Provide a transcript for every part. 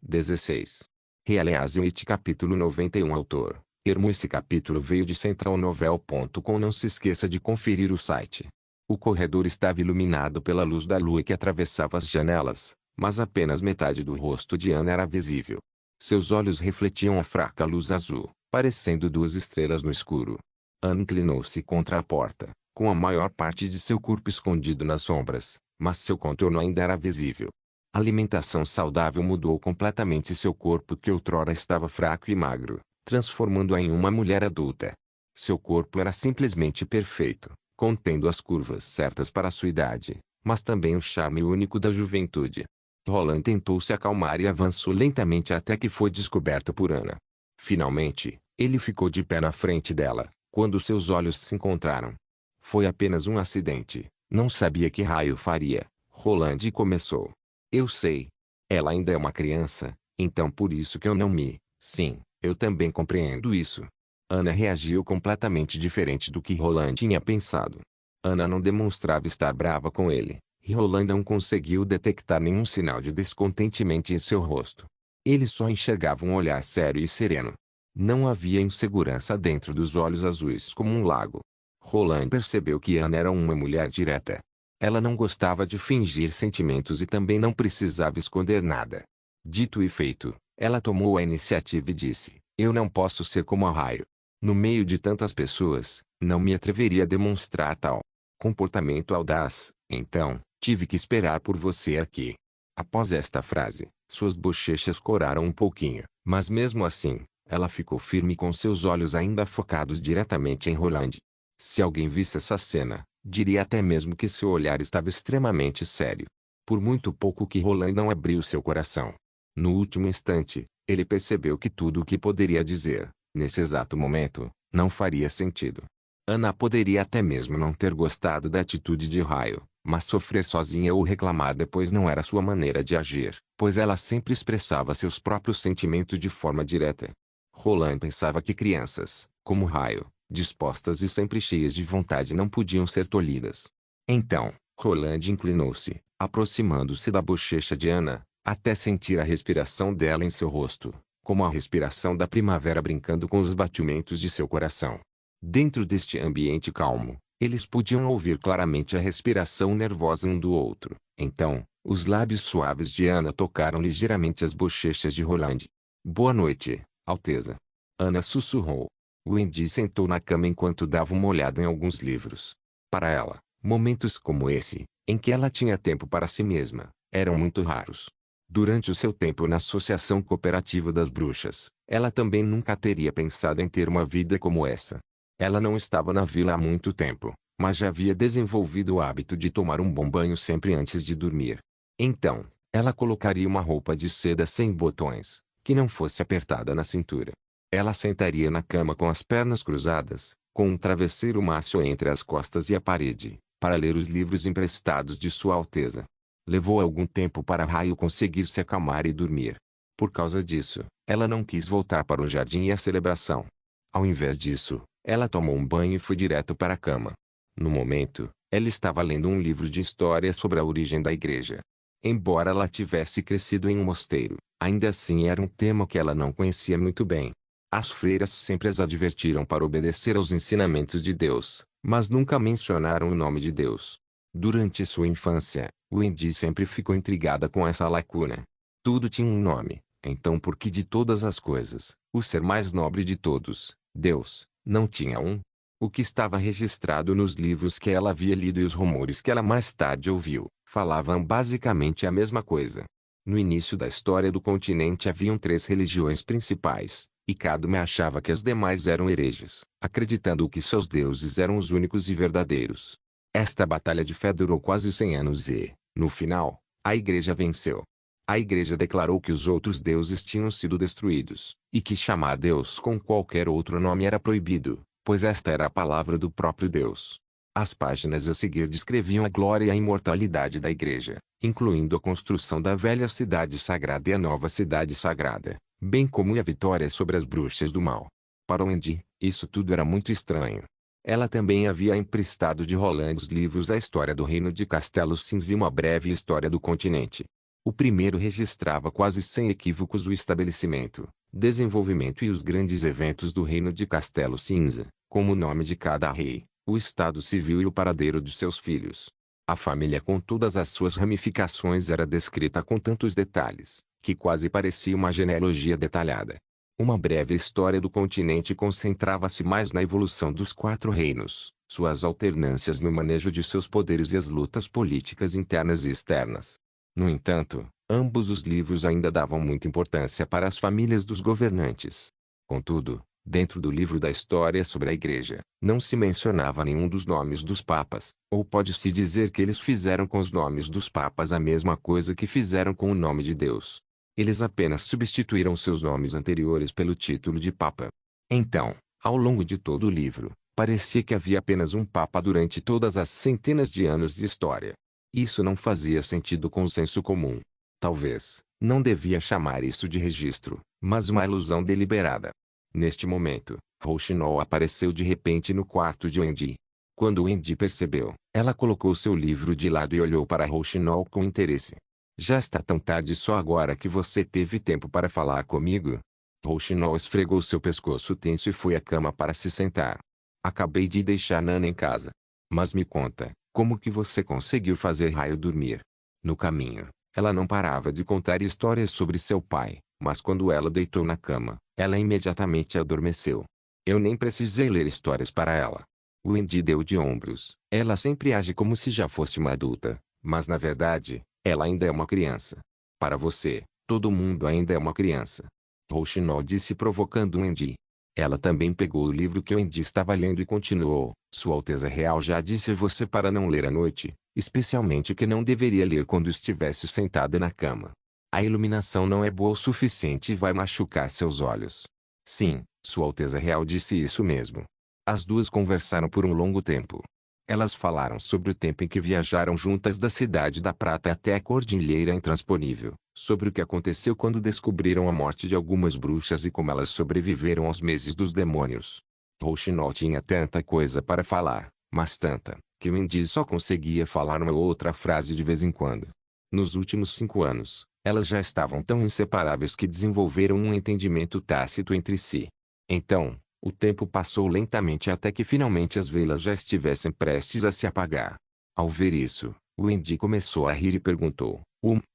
16. Realeazeit capítulo 91 Autor: Hermo. Esse capítulo veio de centralnovel.com. Não se esqueça de conferir o site. O corredor estava iluminado pela luz da lua que atravessava as janelas, mas apenas metade do rosto de Ana era visível. Seus olhos refletiam a fraca luz azul, parecendo duas estrelas no escuro. Ana inclinou-se contra a porta, com a maior parte de seu corpo escondido nas sombras, mas seu contorno ainda era visível. A alimentação saudável mudou completamente seu corpo que outrora estava fraco e magro, transformando-a em uma mulher adulta. Seu corpo era simplesmente perfeito, contendo as curvas certas para sua idade, mas também o charme único da juventude. Roland tentou se acalmar e avançou lentamente até que foi descoberto por Ana. Finalmente, ele ficou de pé na frente dela, quando seus olhos se encontraram. Foi apenas um acidente, não sabia que raio faria. Roland começou. Eu sei. Ela ainda é uma criança, então por isso que eu não me... Sim, eu também compreendo isso. Ana reagiu completamente diferente do que Roland tinha pensado. Ana não demonstrava estar brava com ele, e Roland não conseguiu detectar nenhum sinal de descontentamento em seu rosto. Ele só enxergava um olhar sério e sereno. Não havia insegurança dentro dos olhos azuis como um lago. Roland percebeu que Ana era uma mulher direta. Ela não gostava de fingir sentimentos e também não precisava esconder nada. Dito e feito, ela tomou a iniciativa e disse: eu não posso ser como a raio. No meio de tantas pessoas, não me atreveria a demonstrar tal comportamento audaz, então, tive que esperar por você aqui. Após esta frase, suas bochechas coraram um pouquinho, mas mesmo assim, ela ficou firme com seus olhos ainda focados diretamente em Roland. Se alguém visse essa cena, diria até mesmo que seu olhar estava extremamente sério. Por muito pouco que Roland não abriu seu coração. No último instante, ele percebeu que tudo o que poderia dizer, nesse exato momento, não faria sentido. Ana poderia até mesmo não ter gostado da atitude de Raio, mas sofrer sozinha ou reclamar depois não era sua maneira de agir, pois ela sempre expressava seus próprios sentimentos de forma direta. Roland pensava que crianças, como Raio, dispostas e sempre cheias de vontade não podiam ser tolhidas. Então, Roland inclinou-se, aproximando-se da bochecha de Ana, até sentir a respiração dela em seu rosto, como a respiração da primavera brincando com os batimentos de seu coração. Dentro deste ambiente calmo, eles podiam ouvir claramente a respiração nervosa um do outro. Então, os lábios suaves de Ana tocaram ligeiramente as bochechas de Roland. Boa noite, Alteza. Ana sussurrou. Wendy sentou na cama enquanto dava uma olhada em alguns livros. Para ela, momentos como esse, em que ela tinha tempo para si mesma, eram muito raros. Durante o seu tempo na Associação Cooperativa das Bruxas, ela também nunca teria pensado em ter uma vida como essa. Ela não estava na vila há muito tempo, mas já havia desenvolvido o hábito de tomar um bom banho sempre antes de dormir. Então, ela colocaria uma roupa de seda sem botões, que não fosse apertada na cintura. Ela sentaria na cama com as pernas cruzadas, com um travesseiro macio entre as costas e a parede, para ler os livros emprestados de Sua Alteza. Levou algum tempo para Raio conseguir se acalmar e dormir. Por causa disso, ela não quis voltar para o jardim e a celebração. Ao invés disso, ela tomou um banho e foi direto para a cama. No momento, ela estava lendo um livro de história sobre a origem da igreja. Embora ela tivesse crescido em um mosteiro, ainda assim era um tema que ela não conhecia muito bem. As freiras sempre as advertiram para obedecer aos ensinamentos de Deus, mas nunca mencionaram o nome de Deus. Durante sua infância, Wendy sempre ficou intrigada com essa lacuna. Tudo tinha um nome, então por que de todas as coisas, o ser mais nobre de todos, Deus, não tinha um? O que estava registrado nos livros que ela havia lido e os rumores que ela mais tarde ouviu, falavam basicamente a mesma coisa. No início da história do continente haviam 3 religiões principais, e cada uma achava que as demais eram hereges, acreditando que seus deuses eram os únicos e verdadeiros. Esta batalha de fé durou quase 100 anos e, no final, a igreja venceu. A igreja declarou que os outros deuses tinham sido destruídos, e que chamar Deus com qualquer outro nome era proibido, pois esta era a palavra do próprio Deus. As páginas a seguir descreviam a glória e a imortalidade da igreja, incluindo a construção da velha cidade sagrada e a nova cidade sagrada, bem como a vitória sobre as bruxas do mal. Para Wendy, isso tudo era muito estranho. Ela também havia emprestado de Roland os livros A História do Reino de Castelo Cinza e Uma Breve História do Continente. O primeiro registrava quase sem equívocos o estabelecimento, desenvolvimento e os grandes eventos do reino de Castelo Cinza, como o nome de cada rei, o estado civil e o paradeiro de seus filhos. A família com todas as suas ramificações era descrita com tantos detalhes, que quase parecia uma genealogia detalhada. Uma breve história do continente concentrava-se mais na evolução dos 4 reinos, suas alternâncias no manejo de seus poderes e as lutas políticas internas e externas. No entanto, ambos os livros ainda davam muita importância para as famílias dos governantes. Contudo, dentro do livro da história sobre a Igreja, não se mencionava nenhum dos nomes dos papas, ou pode-se dizer que eles fizeram com os nomes dos papas a mesma coisa que fizeram com o nome de Deus. Eles apenas substituíram seus nomes anteriores pelo título de Papa. Então, ao longo de todo o livro, parecia que havia apenas um Papa durante todas as centenas de anos de história. Isso não fazia sentido com o senso comum. Talvez, não devia chamar isso de registro, mas uma ilusão deliberada. Neste momento, Rouxinol apareceu de repente no quarto de Wendy. Quando Wendy percebeu, ela colocou seu livro de lado e olhou para Rouxinol com interesse. Já está tão tarde só agora que você teve tempo para falar comigo? Rouxinol esfregou seu pescoço tenso e foi à cama para se sentar. Acabei de deixar Nana em casa. Mas me conta, como que você conseguiu fazer Raio dormir? No caminho, ela não parava de contar histórias sobre seu pai, mas quando ela deitou na cama, ela imediatamente adormeceu. Eu nem precisei ler histórias para ela. Wendy deu de ombros. Ela sempre age como se já fosse uma adulta, mas na verdade, ela ainda é uma criança. Para você, todo mundo ainda é uma criança. Rouxinol disse provocando Wendy. Ela também pegou o livro que Wendy estava lendo e continuou. Sua Alteza Real já disse você para não ler à noite, especialmente que não deveria ler quando estivesse sentada na cama. A iluminação não é boa o suficiente e vai machucar seus olhos. Sim, Sua Alteza Real disse isso mesmo. As duas conversaram por um longo tempo. Elas falaram sobre o tempo em que viajaram juntas da Cidade da Prata até a Cordilheira Intransponível, sobre o que aconteceu quando descobriram a morte de algumas bruxas e como elas sobreviveram aos meses dos demônios. Rouxinol tinha tanta coisa para falar, mas tanta, que Wendy só conseguia falar uma ou outra frase de vez em quando. Nos últimos 5 anos, elas já estavam tão inseparáveis que desenvolveram um entendimento tácito entre si. Então, o tempo passou lentamente até que finalmente as velas já estivessem prestes a se apagar. Ao ver isso, Wendy começou a rir e perguntou,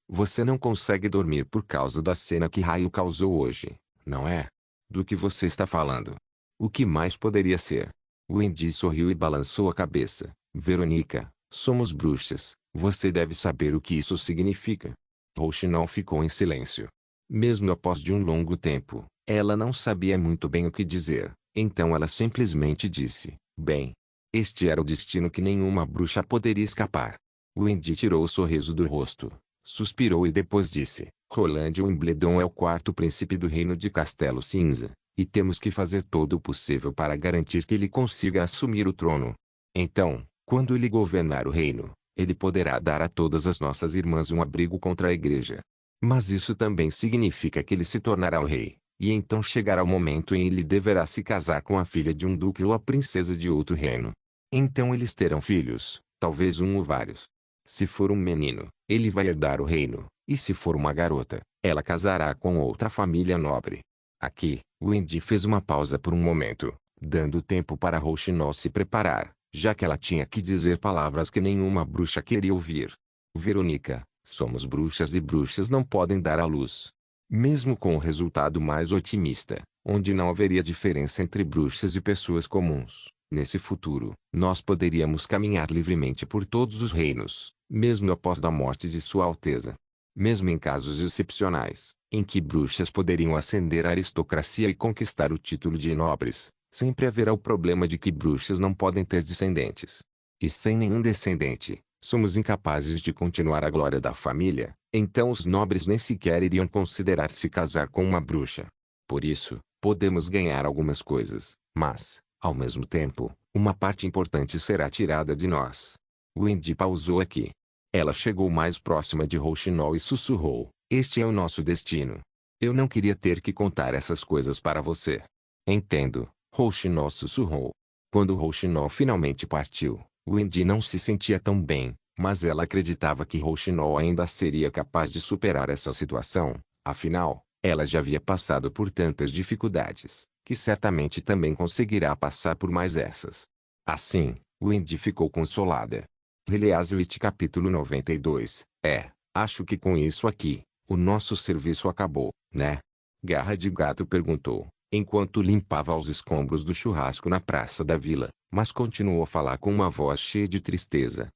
você não consegue dormir por causa da cena que Raio causou hoje, não é? Do que você está falando? O que mais poderia ser? Wendy sorriu e balançou a cabeça. Verônica, somos bruxas, você deve saber o que isso significa. Rouxinol ficou em silêncio. Mesmo após de um longo tempo, ela não sabia muito bem o que dizer, então ela simplesmente disse, bem. Este era o destino que nenhuma bruxa poderia escapar. Wendy tirou o sorriso do rosto, suspirou e depois disse, Roland Wimbledon é o 4º príncipe do reino de Castelo Cinza, e temos que fazer todo o possível para garantir que ele consiga assumir o trono. Então, quando ele governar o reino, ele poderá dar a todas as nossas irmãs um abrigo contra a igreja. Mas isso também significa que ele se tornará o rei, e então chegará o momento em que ele deverá se casar com a filha de um duque ou a princesa de outro reino. Então eles terão filhos, talvez um ou vários. Se for um menino, ele vai herdar o reino, e se for uma garota, ela casará com outra família nobre. Aqui, Wendy fez uma pausa por um momento, dando tempo para Rouxinol se preparar, já que ela tinha que dizer palavras que nenhuma bruxa queria ouvir. Verônica, somos bruxas e bruxas não podem dar à luz. Mesmo com o resultado mais otimista, onde não haveria diferença entre bruxas e pessoas comuns, nesse futuro, nós poderíamos caminhar livremente por todos os reinos, mesmo após a morte de Sua Alteza. Mesmo em casos excepcionais, em que bruxas poderiam ascender à aristocracia e conquistar o título de nobres, sempre haverá o problema de que bruxas não podem ter descendentes. E sem nenhum descendente, somos incapazes de continuar a glória da família, então os nobres nem sequer iriam considerar se casar com uma bruxa. Por isso, podemos ganhar algumas coisas, mas, ao mesmo tempo, uma parte importante será tirada de nós. Wendy pausou aqui. Ela chegou mais próxima de Rouxinol e sussurrou, este é o nosso destino. Eu não queria ter que contar essas coisas para você. Entendo, Rouxinol sussurrou. Quando Rouxinol finalmente partiu, Wendy não se sentia tão bem, Mas ela acreditava que Rouxinol ainda seria capaz de superar essa situação, afinal, ela já havia passado por tantas dificuldades, que certamente também conseguirá passar por mais essas. Assim, Wendy ficou consolada. Reliazwit capítulo 92, acho que com isso aqui, o nosso serviço acabou, né? Garra de Gato perguntou, enquanto limpava os escombros do churrasco na praça da vila, mas continuou a falar com uma voz cheia de tristeza.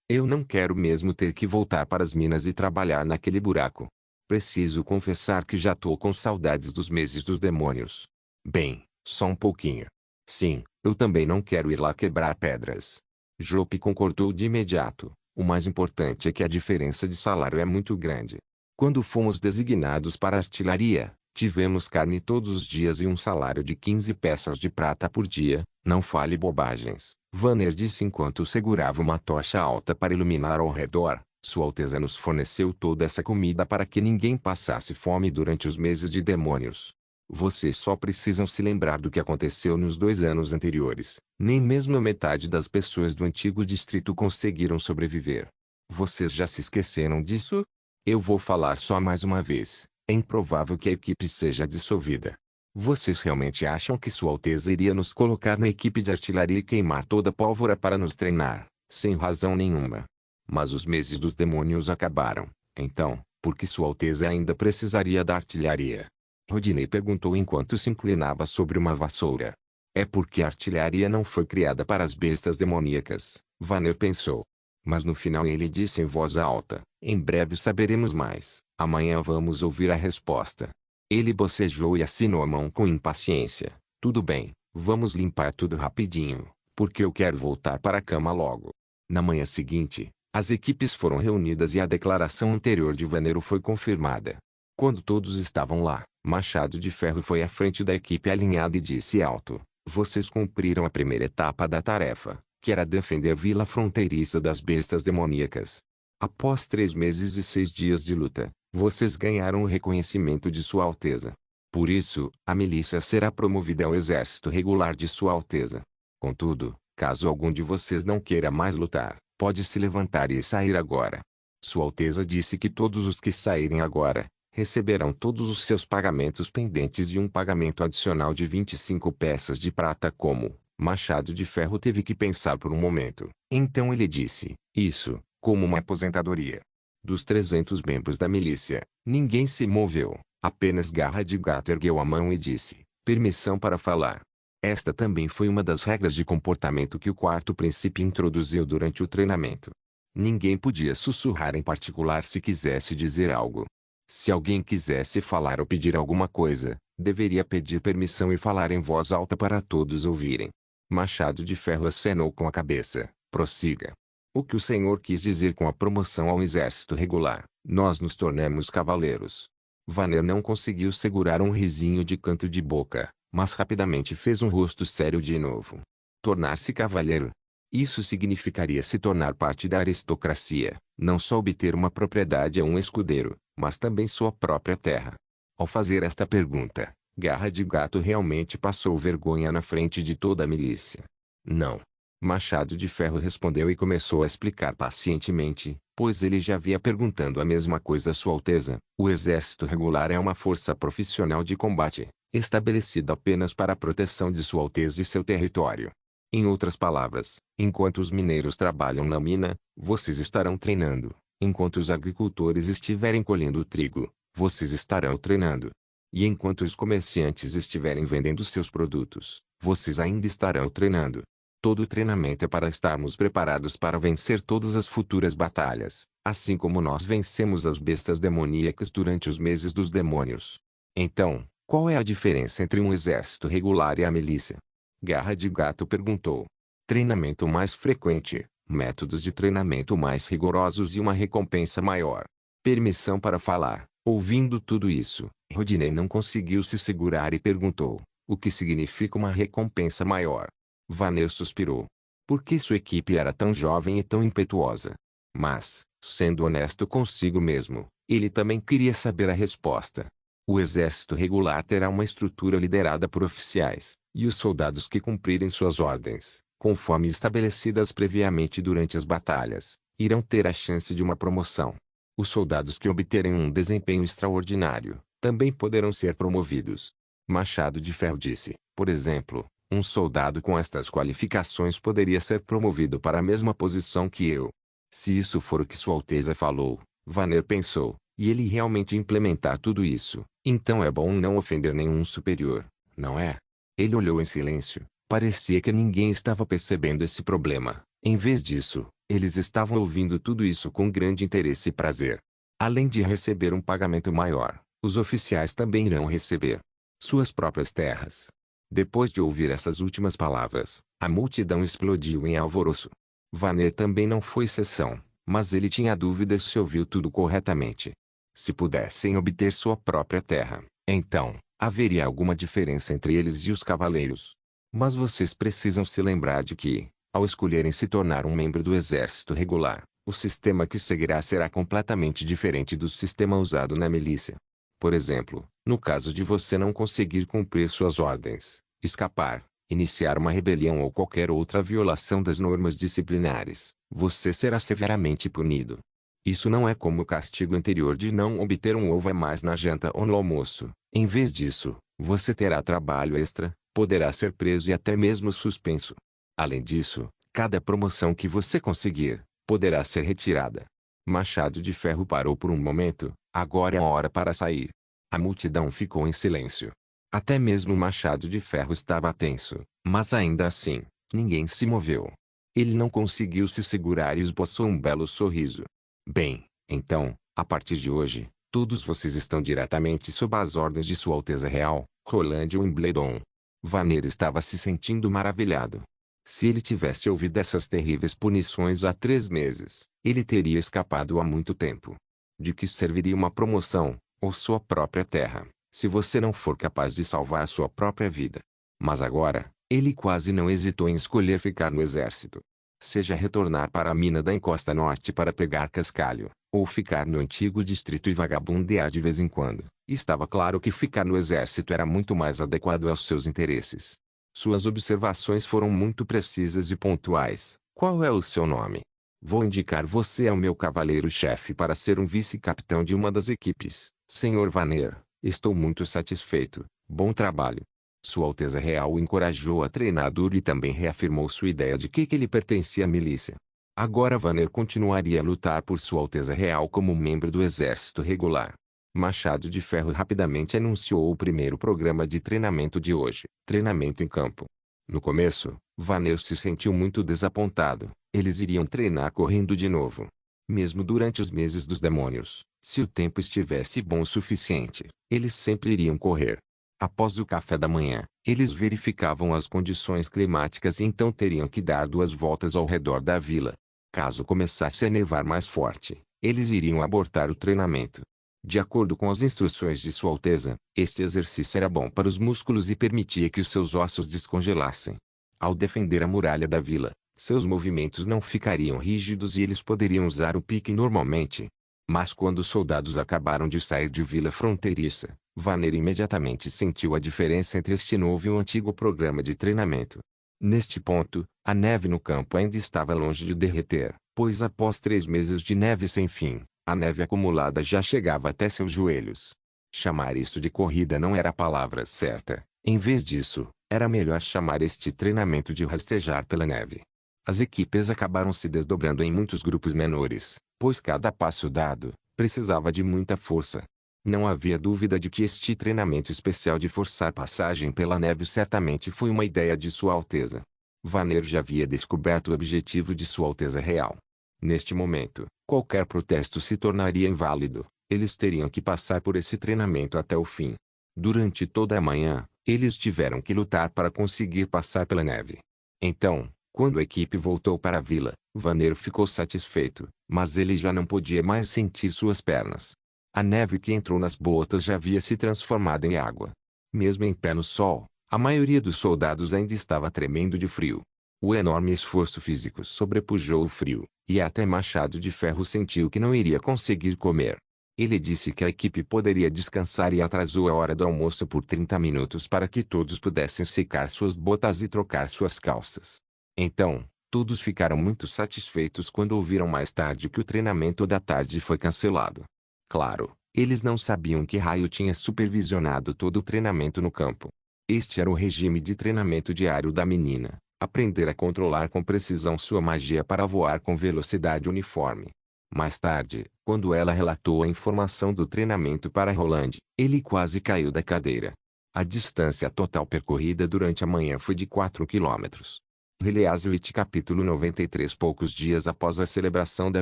Eu não quero mesmo ter que voltar para as minas e trabalhar naquele buraco. Preciso confessar que já tô com saudades dos meses dos demônios. Bem, só um pouquinho. Sim, eu também não quero ir lá quebrar pedras. Jope concordou de imediato. O mais importante é que a diferença de salário é muito grande. Quando fomos designados para a artilharia, tivemos carne todos os dias e um salário de 15 peças de prata por dia. Não fale bobagens, Vanner disse enquanto segurava uma tocha alta para iluminar ao redor. Sua Alteza nos forneceu toda essa comida para que ninguém passasse fome durante os meses de demônios. Vocês só precisam se lembrar do que aconteceu nos 2 anos anteriores. Nem mesmo a metade das pessoas do antigo distrito conseguiram sobreviver. Vocês já se esqueceram disso? Eu vou falar só mais uma vez. É improvável que a equipe seja dissolvida. Vocês realmente acham que Sua Alteza iria nos colocar na equipe de artilharia e queimar toda a pólvora para nos treinar, sem razão nenhuma? Mas os meses dos demônios acabaram. Então, por que Sua Alteza ainda precisaria da artilharia? Rodney perguntou enquanto se inclinava sobre uma vassoura. É porque a artilharia não foi criada para as bestas demoníacas, Vanner pensou. Mas no final ele disse em voz alta, em breve saberemos mais. Amanhã vamos ouvir a resposta. Ele bocejou e assinou a mão com impaciência. Tudo bem, vamos limpar tudo rapidinho, porque eu quero voltar para a cama logo. Na manhã seguinte, as equipes foram reunidas e a declaração anterior de Vanero foi confirmada. Quando todos estavam lá, Machado de Ferro foi à frente da equipe alinhada e disse alto: vocês cumpriram a primeira etapa da tarefa, que era defender a vila fronteiriça das bestas demoníacas. Após 3 meses e 6 dias de luta, vocês ganharam o reconhecimento de Sua Alteza. Por isso, a milícia será promovida ao exército regular de Sua Alteza. Contudo, caso algum de vocês não queira mais lutar, pode se levantar e sair agora. Sua Alteza disse que todos os que saírem agora, receberão todos os seus pagamentos pendentes e um pagamento adicional de 25 peças de prata como... Machado de Ferro teve que pensar por um momento. Então ele disse, isso, como uma aposentadoria. Dos 300 membros da milícia, ninguém se moveu, apenas Garra de Gato ergueu a mão e disse, permissão para falar. Esta também foi uma das regras de comportamento que o quarto princípio introduziu durante o treinamento. Ninguém podia sussurrar em particular se quisesse dizer algo. Se alguém quisesse falar ou pedir alguma coisa, deveria pedir permissão e falar em voz alta para todos ouvirem. Machado de Ferro acenou com a cabeça. Prossiga. O que o senhor quis dizer com a promoção ao exército regular? Nós nos tornamos cavaleiros. Vanner não conseguiu segurar um risinho de canto de boca, mas rapidamente fez um rosto sério de novo. Tornar-se cavaleiro. Isso significaria se tornar parte da aristocracia, não só obter uma propriedade a um escudeiro, mas também sua própria terra. Ao fazer esta pergunta, Garra de Gato realmente passou vergonha na frente de toda a milícia. Não. Machado de Ferro respondeu e começou a explicar pacientemente, pois ele já havia perguntando a mesma coisa a Sua Alteza. O exército regular é uma força profissional de combate, estabelecida apenas para a proteção de Sua Alteza e seu território. Em outras palavras, enquanto os mineiros trabalham na mina, vocês estarão treinando. Enquanto os agricultores estiverem colhendo o trigo, vocês estarão treinando. E enquanto os comerciantes estiverem vendendo seus produtos, vocês ainda estarão treinando. Todo o treinamento é para estarmos preparados para vencer todas as futuras batalhas, assim como nós vencemos as bestas demoníacas durante os meses dos demônios. Então, qual é a diferença entre um exército regular e a milícia? Garra de Gato perguntou. Treinamento mais frequente, métodos de treinamento mais rigorosos e uma recompensa maior. Permissão para falar. Ouvindo tudo isso, Rodney não conseguiu se segurar e perguntou, o que significa uma recompensa maior? Vanner suspirou. Por que sua equipe era tão jovem e tão impetuosa? Mas, sendo honesto consigo mesmo, ele também queria saber a resposta. O exército regular terá uma estrutura liderada por oficiais, e os soldados que cumprirem suas ordens, conforme estabelecidas previamente durante as batalhas, irão ter a chance de uma promoção. Os soldados que obterem um desempenho extraordinário, também poderão ser promovidos. Machado de Ferro disse, por exemplo, um soldado com estas qualificações poderia ser promovido para a mesma posição que eu. Se isso for o que Sua Alteza falou, Vanner pensou, e ele realmente implementar tudo isso, então é bom não ofender nenhum superior, não é? Ele olhou em silêncio. Parecia que ninguém estava percebendo esse problema. Em vez disso, eles estavam ouvindo tudo isso com grande interesse e prazer. Além de receber um pagamento maior, os oficiais também irão receber suas próprias terras. Depois de ouvir essas últimas palavras, a multidão explodiu em alvoroço. Vanner também não foi exceção, mas ele tinha dúvidas se ouviu tudo corretamente. Se pudessem obter sua própria terra, então, haveria alguma diferença entre eles e os cavaleiros. Mas vocês precisam se lembrar de que, ao escolherem se tornar um membro do exército regular, o sistema que seguirá será completamente diferente do sistema usado na milícia. Por exemplo, no caso de você não conseguir cumprir suas ordens, escapar, iniciar uma rebelião ou qualquer outra violação das normas disciplinares, você será severamente punido. Isso não é como o castigo anterior de não obter um ovo a mais na janta ou no almoço. Em vez disso, você terá trabalho extra, poderá ser preso e até mesmo suspenso. Além disso, cada promoção que você conseguir, poderá ser retirada. Machado de Ferro parou por um momento. Agora é a hora para sair. A multidão ficou em silêncio. Até mesmo Machado de Ferro estava tenso, mas ainda assim, ninguém se moveu. Ele não conseguiu se segurar e esboçou um belo sorriso. Bem, então, a partir de hoje, todos vocês estão diretamente sob as ordens de Sua Alteza Real, Roland Wimbledon. Vanner estava se sentindo maravilhado. Se ele tivesse ouvido essas terríveis punições há 3 meses, ele teria escapado há muito tempo. De que serviria uma promoção, ou sua própria terra, se você não for capaz de salvar sua própria vida? Mas agora, ele quase não hesitou em escolher ficar no exército. Seja retornar para a mina da encosta norte para pegar cascalho, ou ficar no antigo distrito e vagabundear de vez em quando, estava claro que ficar no exército era muito mais adequado aos seus interesses. Suas observações foram muito precisas e pontuais. Qual é o seu nome? Vou indicar você ao meu cavaleiro-chefe para ser um vice-capitão de uma das equipes. Senhor Vanner, estou muito satisfeito. Bom trabalho. Sua Alteza Real o encorajou a treinar duro e também reafirmou sua ideia de que ele pertencia à milícia. Agora Vanner continuaria a lutar por Sua Alteza Real como membro do exército regular. Machado de Ferro rapidamente anunciou o primeiro programa de treinamento de hoje. Treinamento em campo. No começo, Vanner se sentiu muito desapontado. Eles iriam treinar correndo de novo. Mesmo durante os meses dos demônios, se o tempo estivesse bom o suficiente, eles sempre iriam correr. Após o café da manhã, eles verificavam as condições climáticas e então teriam que dar 2 voltas ao redor da vila. Caso começasse a nevar mais forte, eles iriam abortar o treinamento. De acordo com as instruções de Sua Alteza, este exercício era bom para os músculos e permitia que os seus ossos descongelassem. Ao defender a muralha da vila, seus movimentos não ficariam rígidos e eles poderiam usar o pique normalmente. Mas quando os soldados acabaram de sair de vila fronteiriça, Vanner imediatamente sentiu a diferença entre este novo e o antigo programa de treinamento. Neste ponto, a neve no campo ainda estava longe de derreter, pois após 3 meses de neve sem fim, a neve acumulada já chegava até seus joelhos. Chamar isso de corrida não era a palavra certa. Em vez disso, era melhor chamar este treinamento de rastejar pela neve. As equipes acabaram se desdobrando em muitos grupos menores, pois cada passo dado, precisava de muita força. Não havia dúvida de que este treinamento especial de forçar passagem pela neve certamente foi uma ideia de Sua Alteza. Vanner já havia descoberto o objetivo de Sua Alteza Real. Neste momento, qualquer protesto se tornaria inválido. Eles teriam que passar por esse treinamento até o fim. Durante toda a manhã, eles tiveram que lutar para conseguir passar pela neve. Então, quando a equipe voltou para a vila, Vanner ficou satisfeito, mas ele já não podia mais sentir suas pernas. A neve que entrou nas botas já havia se transformado em água. Mesmo em pé no sol, a maioria dos soldados ainda estava tremendo de frio. O enorme esforço físico sobrepujou o frio, e até Machado de Ferro sentiu que não iria conseguir comer. Ele disse que a equipe poderia descansar e atrasou a hora do almoço por 30 minutos para que todos pudessem secar suas botas e trocar suas calças. Então, Todos ficaram muito satisfeitos quando ouviram mais tarde que o treinamento da tarde foi cancelado. Claro, eles não sabiam que raio tinha supervisionado todo o treinamento no campo. Este era o regime de treinamento diário da menina: aprender a controlar com precisão sua magia para voar com velocidade uniforme. Mais tarde, quando ela relatou a informação do treinamento para Roland, ele quase caiu da cadeira. A distância total percorrida durante a manhã foi de 4 quilômetros. Heleazwit capítulo 93. Poucos dias após a celebração da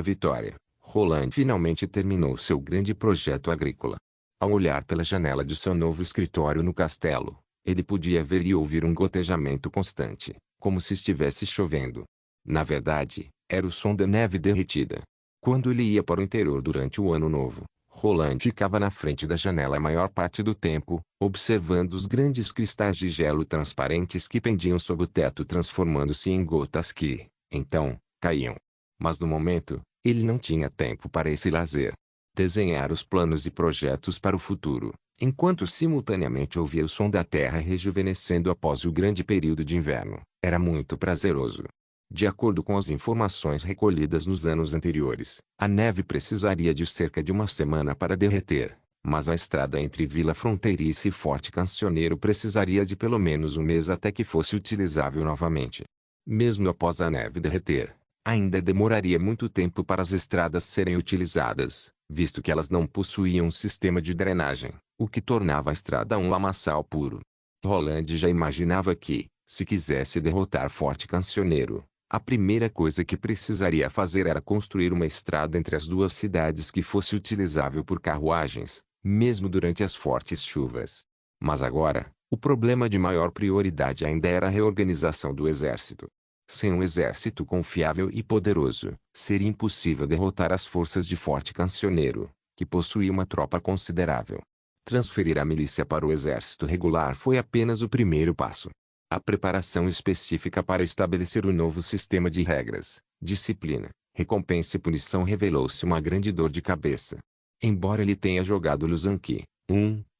vitória, Roland finalmente terminou seu grande projeto agrícola. Ao olhar pela janela de seu novo escritório no castelo, ele podia ver e ouvir um gotejamento constante, como se estivesse chovendo. Na verdade, era o som da neve derretida. Quando ele ia para o interior durante o Ano Novo, Roland ficava na frente da janela a maior parte do tempo, observando os grandes cristais de gelo transparentes que pendiam sob o teto, transformando-se em gotas que, então, caíam. Mas no momento, ele não tinha tempo para esse lazer. Desenhar os planos e projetos para o futuro, enquanto simultaneamente ouvia o som da terra rejuvenescendo após o grande período de inverno, era muito prazeroso. De acordo com as informações recolhidas nos anos anteriores, a neve precisaria de cerca de uma semana para derreter, mas a estrada entre Vila Fronteiriça e Forte Cancioneiro precisaria de pelo menos um mês até que fosse utilizável novamente. Mesmo após a neve derreter, ainda demoraria muito tempo para as estradas serem utilizadas, visto que elas não possuíam um sistema de drenagem, o que tornava a estrada um lamaçal puro. Roland já imaginava que, se quisesse derrotar Forte Cancioneiro, a primeira coisa que precisaria fazer era construir uma estrada entre as duas cidades que fosse utilizável por carruagens, mesmo durante as fortes chuvas. Mas agora, o problema de maior prioridade ainda era a reorganização do exército. Sem um exército confiável e poderoso, seria impossível derrotar as forças de Forte Cancioneiro, que possuía uma tropa considerável. Transferir a milícia para o exército regular foi apenas o primeiro passo. A preparação específica para estabelecer o novo sistema de regras, disciplina, recompensa e punição revelou-se uma grande dor de cabeça. Embora ele tenha jogado Luzanki,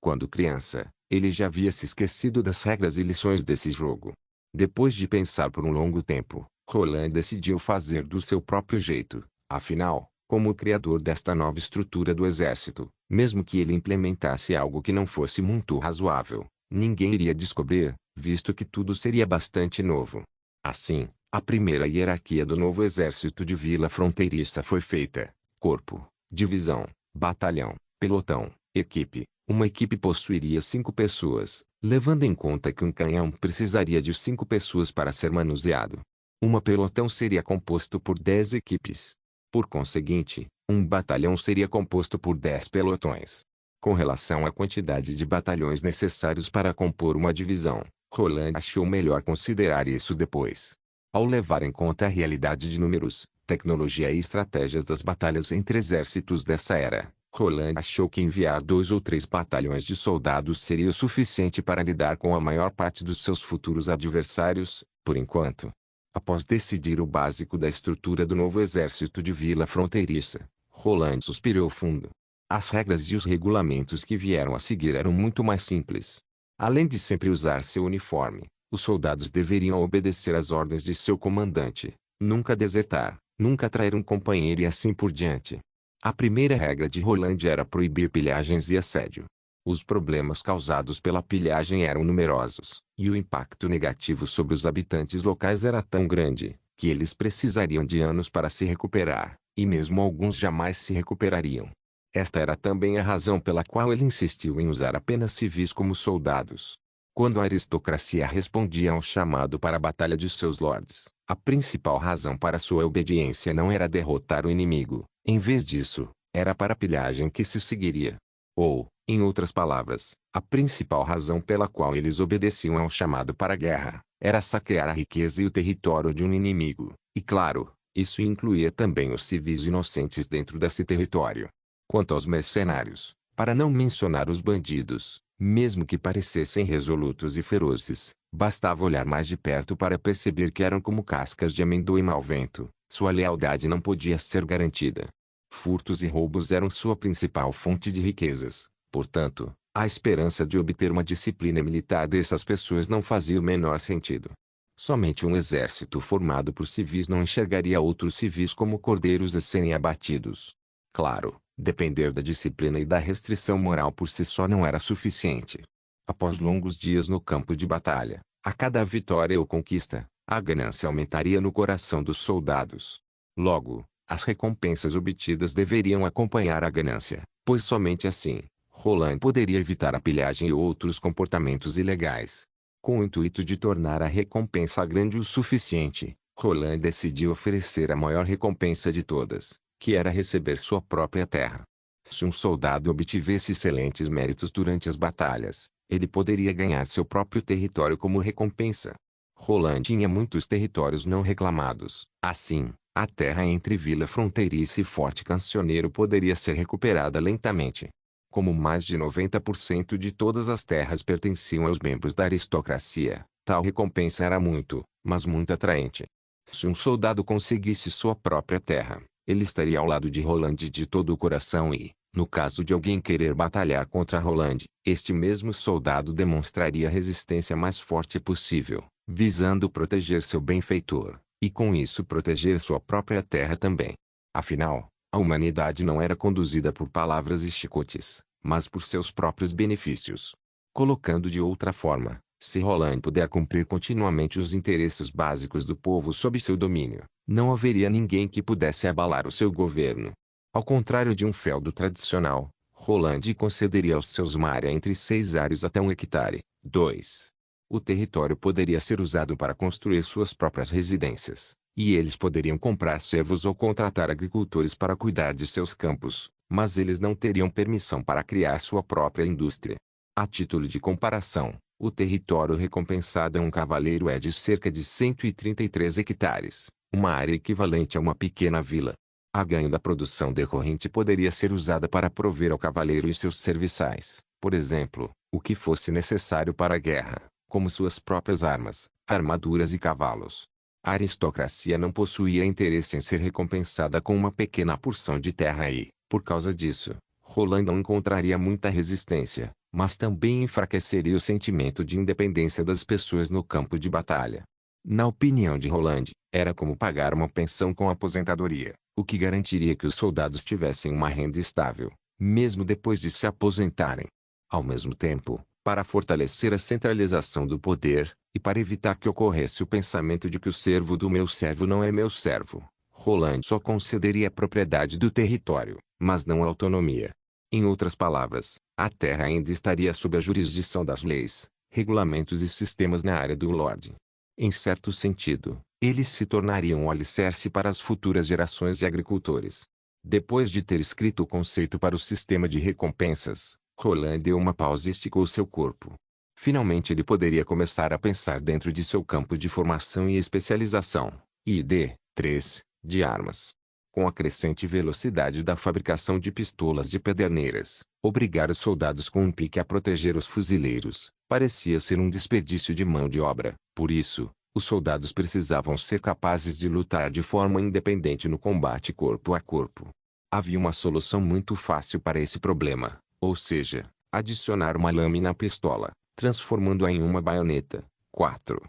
quando criança, ele já havia se esquecido das regras e lições desse jogo. Depois de pensar por um longo tempo, Roland decidiu fazer do seu próprio jeito. Afinal, como o criador desta nova estrutura do exército, mesmo que ele implementasse algo que não fosse muito razoável, ninguém iria descobrir, visto que tudo seria bastante novo. Assim, a primeira hierarquia do novo exército de Vila Fronteiriça foi feita: corpo, divisão, batalhão, pelotão, equipe. Uma equipe possuiria 5 pessoas, levando em conta que um canhão precisaria de 5 pessoas para ser manuseado. Uma pelotão seria composto por 10 equipes. Por conseguinte, um batalhão seria composto por 10 pelotões. Com relação à quantidade de batalhões necessários para compor uma divisão, Roland achou melhor considerar isso depois. Ao levar em conta a realidade de números, tecnologia e estratégias das batalhas entre exércitos dessa era, Roland achou que enviar 2 ou 3 batalhões de soldados seria o suficiente para lidar com a maior parte dos seus futuros adversários, por enquanto. Após decidir o básico da estrutura do novo exército de Vila Fronteiriça, Roland suspirou fundo. As regras e os regulamentos que vieram a seguir eram muito mais simples. Além de sempre usar seu uniforme, os soldados deveriam obedecer às ordens de seu comandante, nunca desertar, nunca trair um companheiro e assim por diante. A primeira regra de Roland era proibir pilhagens e assédio. Os problemas causados pela pilhagem eram numerosos, e o impacto negativo sobre os habitantes locais era tão grande, que eles precisariam de anos para se recuperar, e mesmo alguns jamais se recuperariam. Esta era também a razão pela qual ele insistiu em usar apenas civis como soldados. Quando a aristocracia respondia ao chamado para a batalha de seus lords, a principal razão para sua obediência não era derrotar o inimigo, em vez disso, era para a pilhagem que se seguiria. Ou, em outras palavras, a principal razão pela qual eles obedeciam ao chamado para a guerra, era saquear a riqueza e o território de um inimigo, e claro, isso incluía também os civis inocentes dentro desse território. Quanto aos mercenários, para não mencionar os bandidos, mesmo que parecessem resolutos e ferozes, bastava olhar mais de perto para perceber que eram como cascas de amendoim mau vento, sua lealdade não podia ser garantida. Furtos e roubos eram sua principal fonte de riquezas, portanto, a esperança de obter uma disciplina militar dessas pessoas não fazia o menor sentido. Somente um exército formado por civis não enxergaria outros civis como cordeiros a serem abatidos. Claro, depender da disciplina e da restrição moral por si só não era suficiente. Após longos dias no campo de batalha, a cada vitória ou conquista, a ganância aumentaria no coração dos soldados. Logo, as recompensas obtidas deveriam acompanhar a ganância, pois somente assim, Roland poderia evitar a pilhagem e outros comportamentos ilegais. Com o intuito de tornar a recompensa grande o suficiente, Roland decidiu oferecer a maior recompensa de todas, que era receber sua própria terra. Se um soldado obtivesse excelentes méritos durante as batalhas, ele poderia ganhar seu próprio território como recompensa. Roland tinha muitos territórios não reclamados. Assim, a terra entre Vila Fronteiriça e Forte Cancioneiro poderia ser recuperada lentamente. Como mais de 90% de todas as terras pertenciam aos membros da aristocracia, tal recompensa era muito, mas muito atraente. Se um soldado conseguisse sua própria terra, ele estaria ao lado de Roland de todo o coração e, no caso de alguém querer batalhar contra Roland, este mesmo soldado demonstraria a resistência mais forte possível, visando proteger seu benfeitor, e com isso proteger sua própria terra também. Afinal, a humanidade não era conduzida por palavras e chicotes, mas por seus próprios benefícios. Colocando de outra forma, se Roland puder cumprir continuamente os interesses básicos do povo sob seu domínio, não haveria ninguém que pudesse abalar o seu governo. Ao contrário de um feudo tradicional, Roland concederia aos seus uma área entre 6 ares até 1 hectare. 2. O território poderia ser usado para construir suas próprias residências, e eles poderiam comprar servos ou contratar agricultores para cuidar de seus campos, mas eles não teriam permissão para criar sua própria indústria. A título de comparação, o território recompensado a um cavaleiro é de cerca de 133 hectares, uma área equivalente a uma pequena vila. A ganho da produção decorrente poderia ser usada para prover ao cavaleiro e seus serviçais, por exemplo, o que fosse necessário para a guerra, como suas próprias armas, armaduras e cavalos. A aristocracia não possuía interesse em ser recompensada com uma pequena porção de terra e, por causa disso, Roland não encontraria muita resistência, mas também enfraqueceria o sentimento de independência das pessoas no campo de batalha. Na opinião de Roland, era como pagar uma pensão com aposentadoria, o que garantiria que os soldados tivessem uma renda estável, mesmo depois de se aposentarem. Ao mesmo tempo, para fortalecer a centralização do poder, e para evitar que ocorresse o pensamento de que o servo do meu servo não é meu servo, Roland só concederia a propriedade do território, mas não a autonomia. Em outras palavras, a terra ainda estaria sob a jurisdição das leis, regulamentos e sistemas na área do Lord. Em certo sentido, eles se tornariam um alicerce para as futuras gerações de agricultores. Depois de ter escrito o conceito para o sistema de recompensas, Roland deu uma pausa e esticou seu corpo. Finalmente ele poderia começar a pensar dentro de seu campo de formação e especialização, ID 3, de armas. Com a crescente velocidade da fabricação de pistolas de pederneiras, obrigar os soldados com um pique a proteger os fuzileiros, parecia ser um desperdício de mão de obra. Por isso, os soldados precisavam ser capazes de lutar de forma independente no combate corpo a corpo. Havia uma solução muito fácil para esse problema, ou seja, adicionar uma lâmina à pistola, transformando-a em uma baioneta. 4.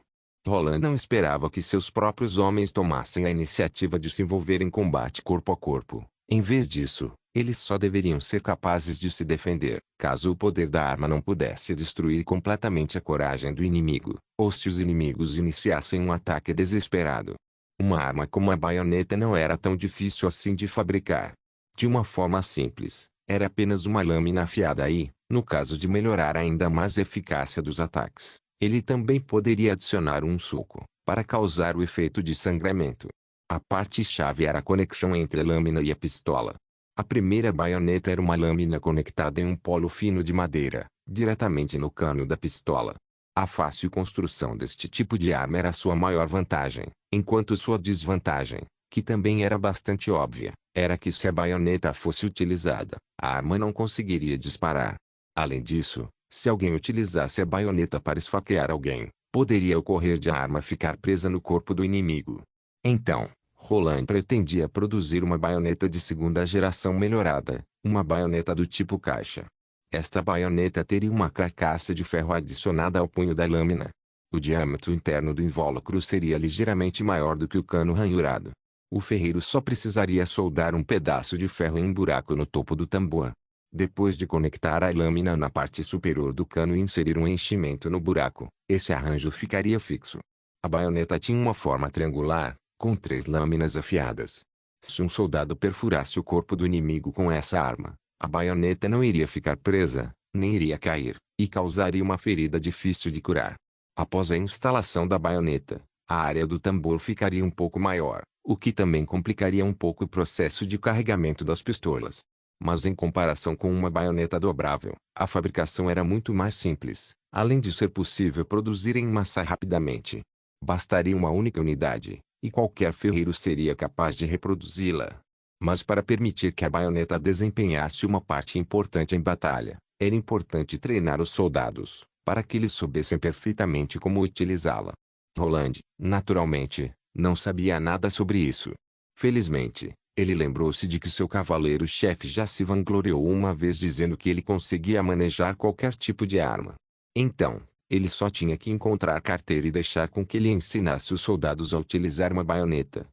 Roland não esperava que seus próprios homens tomassem a iniciativa de se envolver em combate corpo a corpo. Em vez disso, eles só deveriam ser capazes de se defender, caso o poder da arma não pudesse destruir completamente a coragem do inimigo, ou se os inimigos iniciassem um ataque desesperado. Uma arma como a baioneta não era tão difícil assim de fabricar. De uma forma simples, era apenas uma lâmina afiada e, no caso de melhorar ainda mais a eficácia dos ataques, ele também poderia adicionar um sulco, para causar o efeito de sangramento. A parte-chave era a conexão entre a lâmina e a pistola. A primeira baioneta era uma lâmina conectada em um polo fino de madeira, diretamente no cano da pistola. A fácil construção deste tipo de arma era sua maior vantagem, enquanto sua desvantagem, que também era bastante óbvia, era que se a baioneta fosse utilizada, a arma não conseguiria disparar. Além disso, se alguém utilizasse a baioneta para esfaquear alguém, poderia ocorrer de a arma ficar presa no corpo do inimigo. Então, Roland pretendia produzir uma baioneta de segunda geração melhorada, uma baioneta do tipo caixa. Esta baioneta teria uma carcaça de ferro adicionada ao punho da lâmina. O diâmetro interno do invólucro seria ligeiramente maior do que o cano ranhurado. O ferreiro só precisaria soldar um pedaço de ferro em um buraco no topo do tambor. Depois de conectar a lâmina na parte superior do cano e inserir um enchimento no buraco, esse arranjo ficaria fixo. A baioneta tinha uma forma triangular, com 3 lâminas afiadas. Se um soldado perfurasse o corpo do inimigo com essa arma, a baioneta não iria ficar presa, nem iria cair, e causaria uma ferida difícil de curar. Após a instalação da baioneta, a área do tambor ficaria um pouco maior, o que também complicaria um pouco o processo de carregamento das pistolas. Mas em comparação com uma baioneta dobrável, a fabricação era muito mais simples, além de ser possível produzir em massa rapidamente. Bastaria uma única unidade, e qualquer ferreiro seria capaz de reproduzi-la. Mas para permitir que a baioneta desempenhasse uma parte importante em batalha, era importante treinar os soldados, para que eles soubessem perfeitamente como utilizá-la. Roland, naturalmente, não sabia nada sobre isso. Felizmente, ele lembrou-se de que seu cavaleiro-chefe já se vangloriou uma vez dizendo que ele conseguia manejar qualquer tipo de arma. Então, ele só tinha que encontrar carteiro e deixar com que ele ensinasse os soldados a utilizar uma baioneta.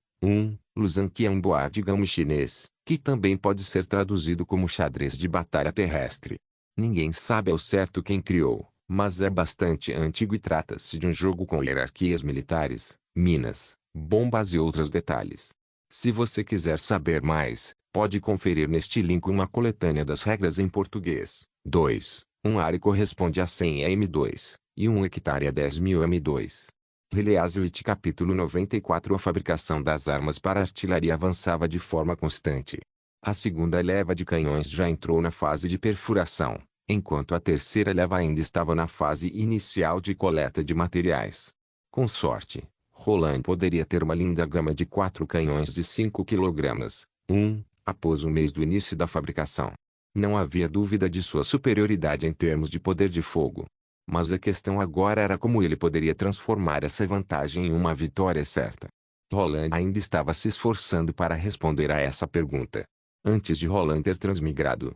Luzhan, que é um board-game chinês, que também pode ser traduzido como xadrez de batalha terrestre. Ninguém sabe ao certo quem criou, mas é bastante antigo e trata-se de um jogo com hierarquias militares, minas, bombas e outros detalhes. Se você quiser saber mais, pode conferir neste link uma coletânea das regras em português. 2. Um are corresponde a 100 m2, e 1 hectare a 10.000 m2. Release capítulo 94. A fabricação das armas para artilharia avançava de forma constante. A segunda leva de canhões já entrou na fase de perfuração, enquanto a terceira leva ainda estava na fase inicial de coleta de materiais. Com sorte, Roland poderia ter uma linda gama de 4 canhões de 5 kg, após um mês do início da fabricação. Não havia dúvida de sua superioridade em termos de poder de fogo. Mas a questão agora era como ele poderia transformar essa vantagem em uma vitória certa. Roland ainda estava se esforçando para responder a essa pergunta. Antes de Roland ter transmigrado,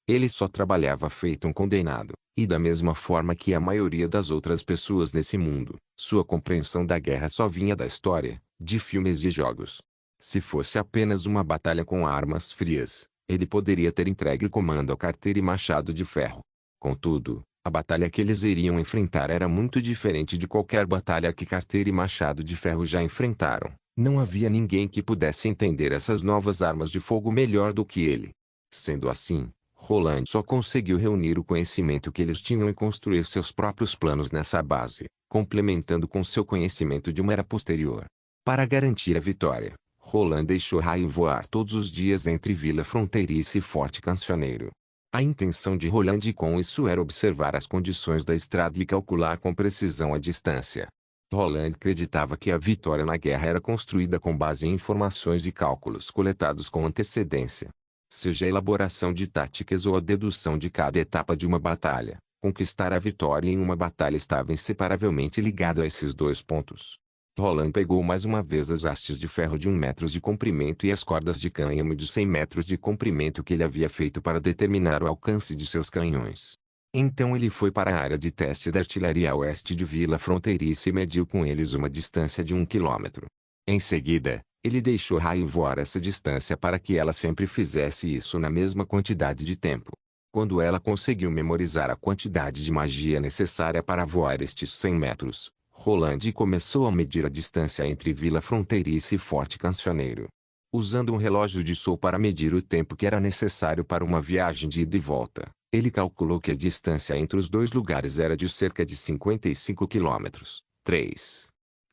ele só trabalhava feito um condenado, e da mesma forma que a maioria das outras pessoas nesse mundo, sua compreensão da guerra só vinha da história, de filmes e jogos. Se fosse apenas uma batalha com armas frias, ele poderia ter entregue o comando ao carteiro e machado de ferro. Contudo, a batalha que eles iriam enfrentar era muito diferente de qualquer batalha que carteiro e machado de ferro já enfrentaram. Não havia ninguém que pudesse entender essas novas armas de fogo melhor do que ele. Sendo assim, Roland só conseguiu reunir o conhecimento que eles tinham e construir seus próprios planos nessa base, complementando com seu conhecimento de uma era posterior. Para garantir a vitória, Roland deixou raio voar todos os dias entre Vila Fronteiriça e Forte Cancioneiro. A intenção de Roland com isso era observar as condições da estrada e calcular com precisão a distância. Roland acreditava que a vitória na guerra era construída com base em informações e cálculos coletados com antecedência. Seja a elaboração de táticas ou a dedução de cada etapa de uma batalha, conquistar a vitória em uma batalha estava inseparavelmente ligado a esses 2 pontos. Roland pegou mais uma vez as hastes de ferro de 1 metro de comprimento e as cordas de cânhamo de 100 metros de comprimento que ele havia feito para determinar o alcance de seus canhões. Então ele foi para a área de teste da artilharia a oeste de Vila Fronteiriça e mediu com eles uma distância de 1 quilômetro. Em seguida, ele deixou raio voar essa distância para que ela sempre fizesse isso na mesma quantidade de tempo. Quando ela conseguiu memorizar a quantidade de magia necessária para voar estes 100 metros, Roland começou a medir a distância entre Vila Fronteiriça e Forte Cancioneiro. Usando um relógio de sol para medir o tempo que era necessário para uma viagem de ida e volta, ele calculou que a distância entre os 2 lugares era de cerca de 55 quilômetros.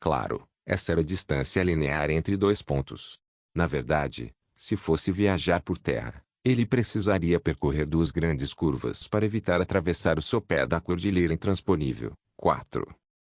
Claro, essa era a distância linear entre 2 pontos. Na verdade, se fosse viajar por terra, ele precisaria percorrer 2 grandes curvas para evitar atravessar o sopé da cordilheira intransponível. 4.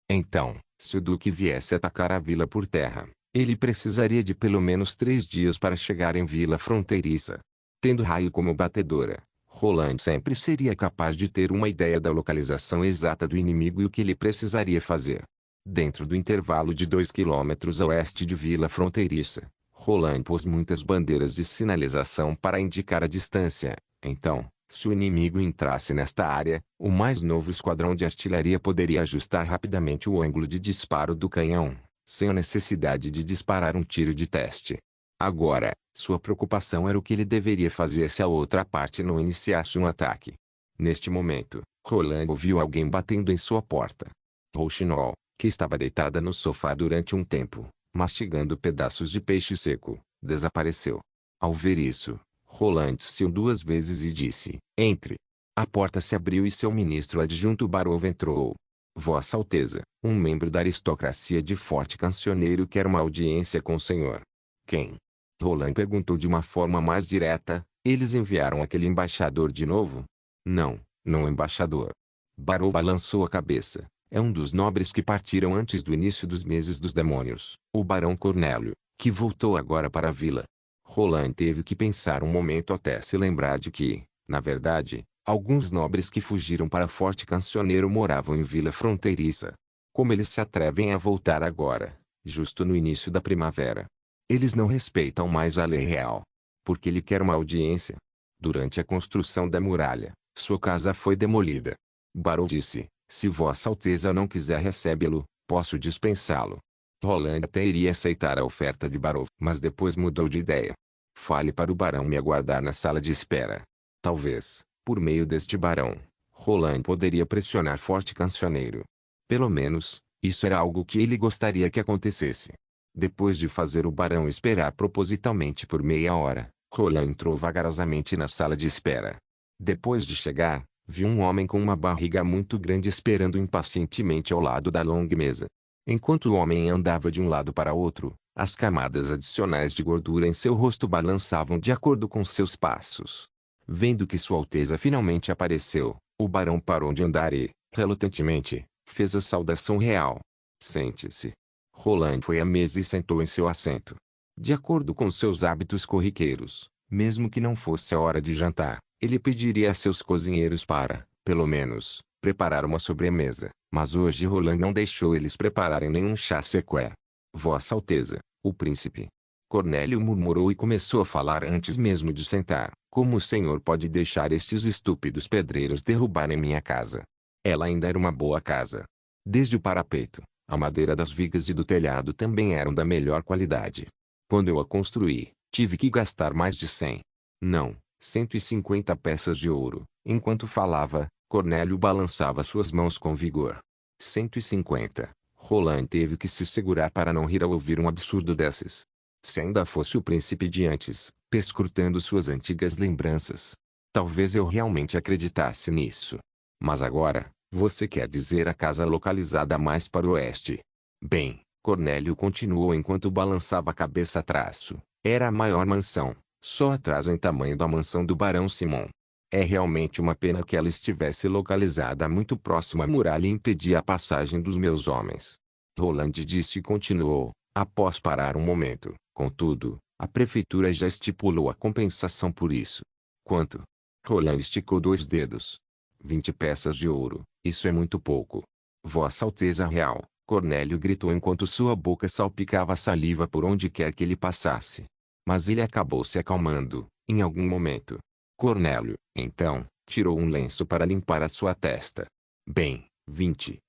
Então, se o Duque viesse atacar a vila por terra, ele precisaria de pelo menos 3 dias para chegar em Vila Fronteiriça. Tendo raio como batedora, Roland sempre seria capaz de ter uma ideia da localização exata do inimigo e o que ele precisaria fazer. Dentro do intervalo de 2 quilômetros a oeste de Vila Fronteiriça, Roland pôs muitas bandeiras de sinalização para indicar a distância. Então, Se o inimigo entrasse nesta área, o mais novo esquadrão de artilharia poderia ajustar rapidamente o ângulo de disparo do canhão, sem a necessidade de disparar um tiro de teste. Agora, sua preocupação era o que ele deveria fazer se a outra parte não iniciasse um ataque. Neste momento, Roland ouviu alguém batendo em sua porta. Rouxinol, que estava deitada no sofá durante um tempo, mastigando pedaços de peixe seco, desapareceu. Ao ver isso, Roland tossiu 2 vezes e disse: "Entre." A porta se abriu e seu ministro adjunto Barov entrou. "Vossa Alteza, um membro da aristocracia de Forte Cancioneiro quer uma audiência com o senhor." "Quem?" Roland perguntou de uma forma mais direta. "Eles enviaram aquele embaixador de novo?" "Não, não embaixador." Barov balançou a cabeça. "É um dos nobres que partiram antes do início dos meses dos demônios, o Barão Cornélio, que voltou agora para a vila." Roland teve que pensar um momento até se lembrar de que, na verdade, alguns nobres que fugiram para Forte Cancioneiro moravam em vila fronteiriça. Como eles se atrevem a voltar agora, justo no início da primavera? Eles não respeitam mais a lei real. Porque ele quer uma audiência. Durante a construção da muralha, sua casa foi demolida. Barão disse: "Se Vossa Alteza não quiser recebê-lo, posso dispensá-lo." Roland até iria aceitar a oferta de Barão, mas depois mudou de ideia. "Fale para o barão me aguardar na sala de espera." Talvez, por meio deste barão, Roland poderia pressionar Forte Cancioneiro. Pelo menos, isso era algo que ele gostaria que acontecesse. Depois de fazer o barão esperar propositalmente por meia hora, Roland entrou vagarosamente na sala de espera. Depois de chegar, viu um homem com uma barriga muito grande esperando impacientemente ao lado da longa mesa. Enquanto o homem andava de um lado para outro, as camadas adicionais de gordura em seu rosto balançavam de acordo com seus passos. Vendo que Sua Alteza finalmente apareceu, o barão parou de andar e, relutantemente, fez a saudação real. "Sente-se." Roland foi à mesa e sentou em seu assento. De acordo com seus hábitos corriqueiros, mesmo que não fosse a hora de jantar, ele pediria a seus cozinheiros para, pelo menos, preparar uma sobremesa, mas hoje Roland não deixou eles prepararem nenhum chá sequer. "Vossa Alteza, o príncipe." Cornélio murmurou e começou a falar antes mesmo de sentar. "Como o senhor pode deixar estes estúpidos pedreiros derrubarem minha casa?" Ela ainda era uma boa casa. Desde o parapeito, a madeira das vigas e do telhado também eram da melhor qualidade. "Quando eu a construí, tive que gastar mais de 100. Não, 150 peças de ouro." Enquanto falava, Cornélio balançava suas mãos com vigor. 150. Roland teve que se segurar para não rir ao ouvir um absurdo desses. Se ainda fosse o príncipe de antes, perscrutando suas antigas lembranças, talvez eu realmente acreditasse nisso. Mas agora, você quer dizer a casa localizada mais para o oeste? Bem, Cornélio continuou enquanto balançava a cabeça atrás. Era a maior mansão, só atrás em tamanho da mansão do Barão Simon. É realmente uma pena que ela estivesse localizada muito próxima à muralha e impedia a passagem dos meus homens. Roland disse e continuou, após parar um momento. Contudo, a prefeitura já estipulou a compensação por isso. Quanto? Roland esticou 2 dedos. 20 peças de ouro, isso é muito pouco. Vossa Alteza Real, Cornélio gritou enquanto sua boca salpicava saliva por onde quer que ele passasse. Mas ele acabou se acalmando, em algum momento. Cornélio, então, tirou um lenço para limpar a sua testa. Bem, 20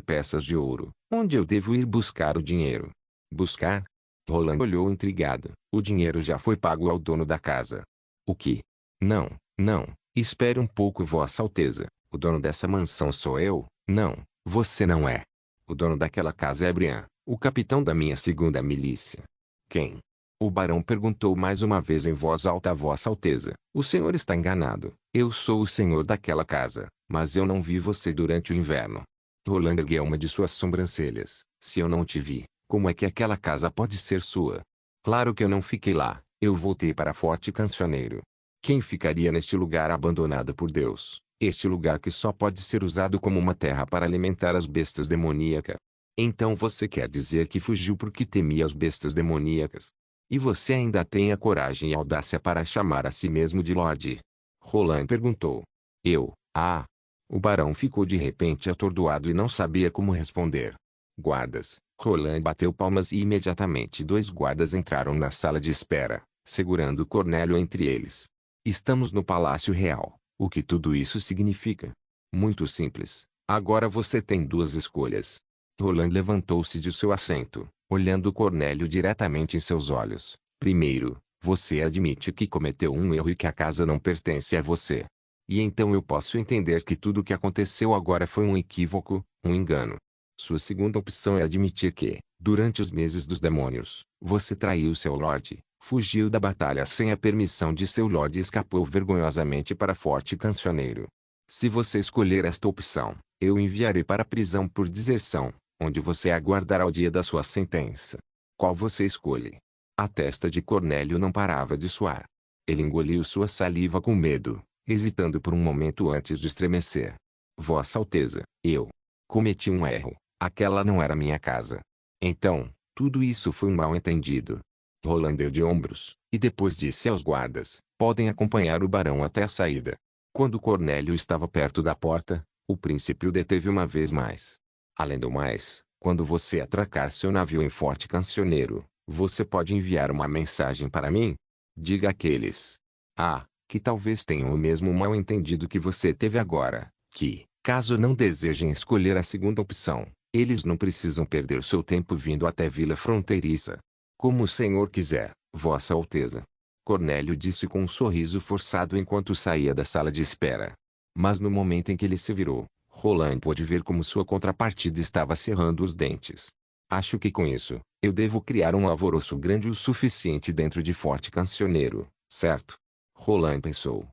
peças de ouro. Onde eu devo ir buscar o dinheiro? Buscar? Roland olhou intrigado. O dinheiro já foi pago ao dono da casa. O que? Não, não, espere um pouco, Vossa Alteza. O dono dessa mansão sou eu? Não, você não é. O dono daquela casa é Brian, o capitão da minha 2ª milícia. Quem? O barão perguntou mais uma vez em voz alta a Vossa Alteza. O senhor está enganado. Eu sou o senhor daquela casa, mas eu não vi você durante o inverno. Roland ergueu uma de suas sobrancelhas. Se eu não te vi, como é que aquela casa pode ser sua? Claro que eu não fiquei lá, eu voltei para Forte Cancioneiro. Quem ficaria neste lugar abandonado por Deus? Este lugar que só pode ser usado como uma terra para alimentar as bestas demoníacas. Então você quer dizer que fugiu porque temia as bestas demoníacas? E você ainda tem a coragem e audácia para chamar a si mesmo de Lorde? Roland perguntou. Eu, ah. O barão ficou de repente atordoado e não sabia como responder. Guardas. Roland bateu palmas e imediatamente 2 guardas entraram na sala de espera, segurando Cornélio entre eles. Estamos no Palácio Real. O que tudo isso significa? Muito simples. Agora você tem duas escolhas. Roland levantou-se de seu assento, olhando Cornélio diretamente em seus olhos. Primeiro, você admite que cometeu um erro e que a casa não pertence a você. E então eu posso entender que tudo o que aconteceu agora foi um equívoco, um engano. Sua segunda opção é admitir que, durante os meses dos demônios, você traiu seu Lorde, fugiu da batalha sem a permissão de seu Lorde e escapou vergonhosamente para Forte Cancioneiro. Se você escolher esta opção, eu o enviarei para a prisão por deserção, onde você aguardará o dia da sua sentença. Qual você escolhe? A testa de Cornélio não parava de suar. Ele engoliu sua saliva com medo, hesitando por um momento antes de estremecer. Vossa Alteza, eu cometi um erro. Aquela não era minha casa. Então, tudo isso foi um mal-entendido. Roland deu de ombros, e depois disse aos guardas, podem acompanhar o barão até a saída. Quando Cornélio estava perto da porta, o príncipe o deteve uma vez mais. Além do mais, quando você atracar seu navio em Forte Cancioneiro, você pode enviar uma mensagem para mim? Diga àqueles que talvez tenham o mesmo mal-entendido que você teve agora, que, caso não desejem escolher a segunda opção, eles não precisam perder seu tempo vindo até Vila Fronteiriça. Como o senhor quiser, Vossa Alteza. Cornélio disse com um sorriso forçado enquanto saía da sala de espera. Mas no momento em que ele se virou, Roland pôde ver como sua contrapartida estava cerrando os dentes. Acho que com isso, eu devo criar um alvoroço grande o suficiente dentro de Forte Cancioneiro, certo? Roland pensou.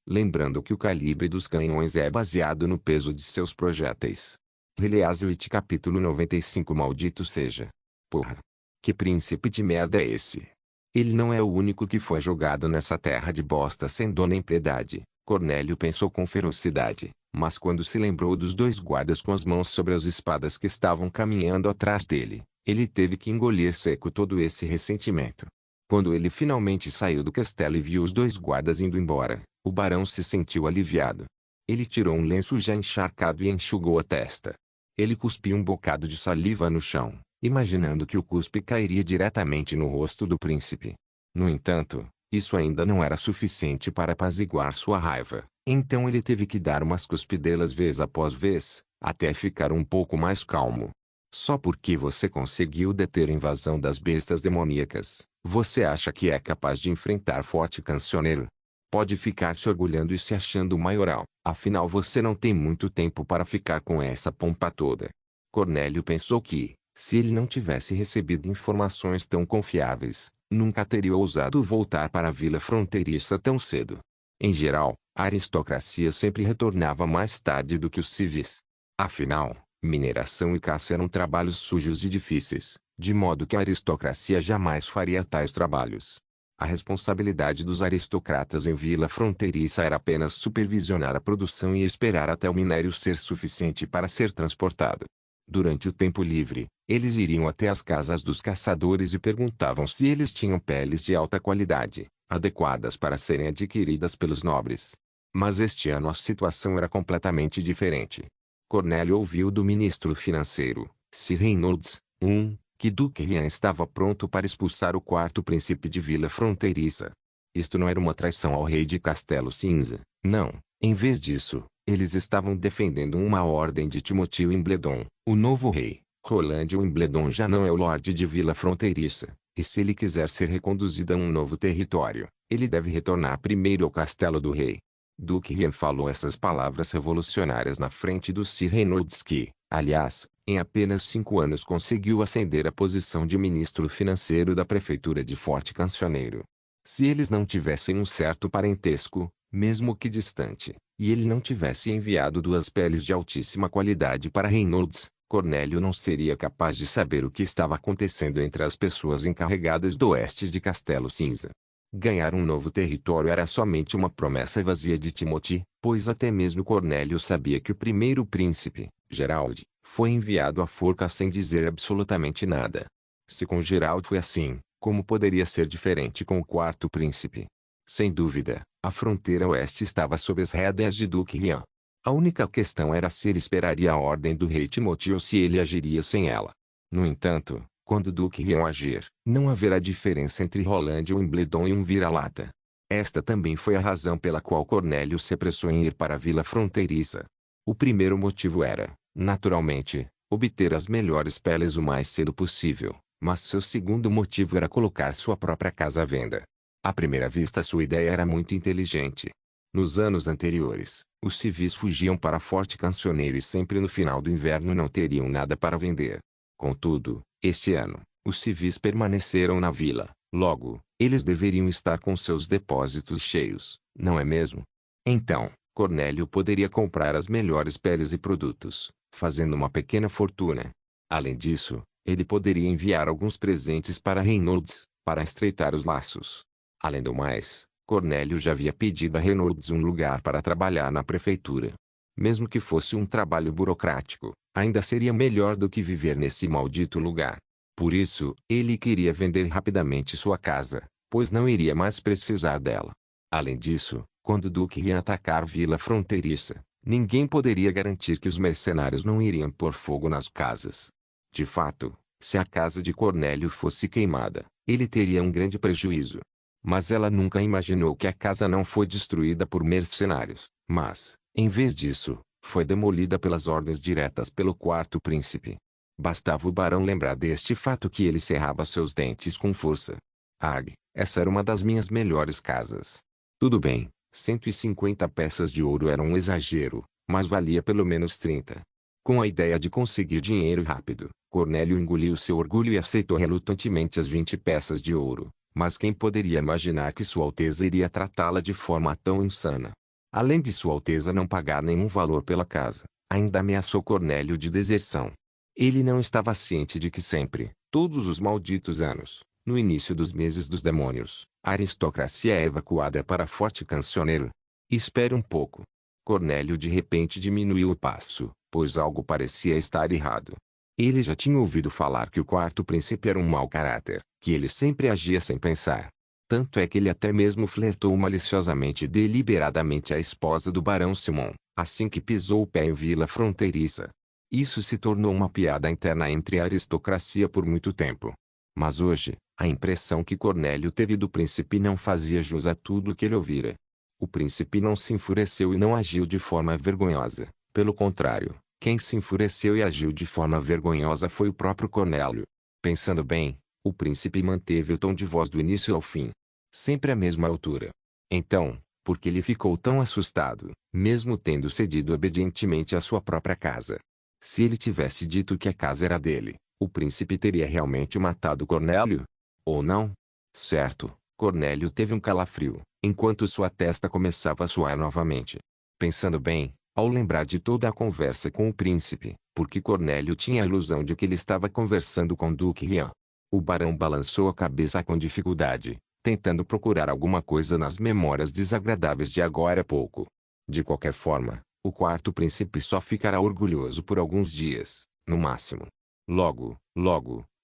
Lembrando que o calibre dos canhões é baseado no peso de seus projéteis. Release-it capítulo 95. Maldito seja. Porra. Que príncipe de merda é esse? Ele não é o único que foi jogado nessa terra de bosta sem dó nem piedade, Cornélio pensou com ferocidade, mas quando se lembrou dos dois guardas com as mãos sobre as espadas que estavam caminhando atrás dele, ele teve que engolir seco todo esse ressentimento. Quando ele finalmente saiu do castelo e viu os dois guardas indo embora, o barão se sentiu aliviado. Ele tirou um lenço já encharcado e enxugou a testa. Ele cuspiu um bocado de saliva no chão, imaginando que o cuspe cairia diretamente no rosto do príncipe. No entanto, isso ainda não era suficiente para apaziguar sua raiva, então ele teve que dar umas cuspidelas vez após vez, até ficar um pouco mais calmo. Só porque você conseguiu deter a invasão das bestas demoníacas, você acha que é capaz de enfrentar Forte Cancioneiro? Pode ficar se orgulhando e se achando maioral, afinal você não tem muito tempo para ficar com essa pompa toda. Cornélio pensou que, se ele não tivesse recebido informações tão confiáveis, nunca teria ousado voltar para a Vila Fronteiriça tão cedo. Em geral, a aristocracia sempre retornava mais tarde do que os civis. Afinal, mineração e caça eram trabalhos sujos e difíceis, de modo que a aristocracia jamais faria tais trabalhos. A responsabilidade dos aristocratas em Vila Fronteiriça era apenas supervisionar a produção e esperar até o minério ser suficiente para ser transportado. Durante o tempo livre, eles iriam até as casas dos caçadores e perguntavam se eles tinham peles de alta qualidade, adequadas para serem adquiridas pelos nobres. Mas este ano a situação era completamente diferente. Cornélio ouviu do ministro financeiro, Sir Reynolds, que Duque Rian estava pronto para expulsar o quarto príncipe de Vila Fronteiriça. Isto não era uma traição ao rei de Castelo Cinza, não. Em vez disso, eles estavam defendendo uma ordem de Timothy Wimbledon, o novo rei. Roland Wimbledon já não é o Lorde de Vila Fronteiriça, e se ele quiser ser reconduzido a um novo território, ele deve retornar primeiro ao castelo do rei. Duque Rian falou essas palavras revolucionárias na frente do Sir Reynolds que, aliás, em apenas 5 anos conseguiu ascender à posição de ministro financeiro da prefeitura de Forte Cancioneiro. Se eles não tivessem um certo parentesco, mesmo que distante, e ele não tivesse enviado 2 peles de altíssima qualidade para Reynolds, Cornélio não seria capaz de saber o que estava acontecendo entre as pessoas encarregadas do oeste de Castelo Cinza. Ganhar um novo território era somente uma promessa vazia de Timothy, pois até mesmo Cornélio sabia que o primeiro príncipe, Gerald, foi enviado à forca sem dizer absolutamente nada. Se com Gerald foi assim, como poderia ser diferente com o quarto príncipe? Sem dúvida, a fronteira oeste estava sob as rédeas de Duque Rian. A única questão era se ele esperaria a ordem do rei Timothy ou se ele agiria sem ela. No entanto, quando Duque Rian agir, não haverá diferença entre Roland Wimbledon e um vira-lata. Esta também foi a razão pela qual Cornélio se apressou em ir para a vila fronteiriça. O primeiro motivo era, naturalmente, obter as melhores peles o mais cedo possível, mas seu segundo motivo era colocar sua própria casa à venda. À primeira vista sua ideia era muito inteligente. Nos anos anteriores, os civis fugiam para Forte Cancioneiro e sempre no final do inverno não teriam nada para vender. Contudo, este ano, os civis permaneceram na vila. Logo, eles deveriam estar com seus depósitos cheios, não é mesmo? Então, Cornélio poderia comprar as melhores peles e produtos, fazendo uma pequena fortuna. Além disso, ele poderia enviar alguns presentes para Reynolds, para estreitar os laços. Além do mais, Cornélio já havia pedido a Reynolds um lugar para trabalhar na prefeitura. Mesmo que fosse um trabalho burocrático, ainda seria melhor do que viver nesse maldito lugar. Por isso, ele queria vender rapidamente sua casa, pois não iria mais precisar dela. Além disso, quando Duke ia atacar Vila Fronteiriça, ninguém poderia garantir que os mercenários não iriam pôr fogo nas casas. De fato, se a casa de Cornélio fosse queimada, ele teria um grande prejuízo. Mas ela nunca imaginou que a casa não foi destruída por mercenários, mas, em vez disso, foi demolida pelas ordens diretas pelo quarto príncipe. Bastava o barão lembrar deste fato que ele cerrava seus dentes com força. Arg, essa era uma das minhas melhores casas. Tudo bem, 150 peças de ouro era um exagero, mas valia pelo menos 30. Com a ideia de conseguir dinheiro rápido, Cornélio engoliu seu orgulho e aceitou relutantemente as 20 peças de ouro. Mas quem poderia imaginar que Sua Alteza iria tratá-la de forma tão insana? Além de Sua Alteza não pagar nenhum valor pela casa, ainda ameaçou Cornélio de deserção. Ele não estava ciente de que sempre, todos os malditos anos, no início dos meses dos demônios, a aristocracia é evacuada para Forte Cancioneiro. Espere um pouco. Cornélio de repente diminuiu o passo, pois algo parecia estar errado. Ele já tinha ouvido falar que o quarto príncipe era um mau caráter, que ele sempre agia sem pensar. Tanto é que ele até mesmo flertou maliciosamente e deliberadamente a esposa do barão Simon, assim que pisou o pé em Vila Fronteiriça. Isso se tornou uma piada interna entre a aristocracia por muito tempo. Mas hoje, a impressão que Cornélio teve do príncipe não fazia jus a tudo que ele ouvira. O príncipe não se enfureceu e não agiu de forma vergonhosa. Pelo contrário, quem se enfureceu e agiu de forma vergonhosa foi o próprio Cornélio. Pensando bem, o príncipe manteve o tom de voz do início ao fim. Sempre à mesma altura. Então, por que ele ficou tão assustado, mesmo tendo cedido obedientemente à sua própria casa? Se ele tivesse dito que a casa era dele, o príncipe teria realmente matado Cornélio? Ou não? Certo, Cornélio teve um calafrio, enquanto sua testa começava a suar novamente. Pensando bem, ao lembrar de toda a conversa com o príncipe, porque Cornélio tinha a ilusão de que ele estava conversando com Duque Rian. O barão balançou a cabeça com dificuldade, tentando procurar alguma coisa nas memórias desagradáveis de agora há pouco. De qualquer forma, o quarto príncipe só ficará orgulhoso por alguns dias, no máximo. Logo,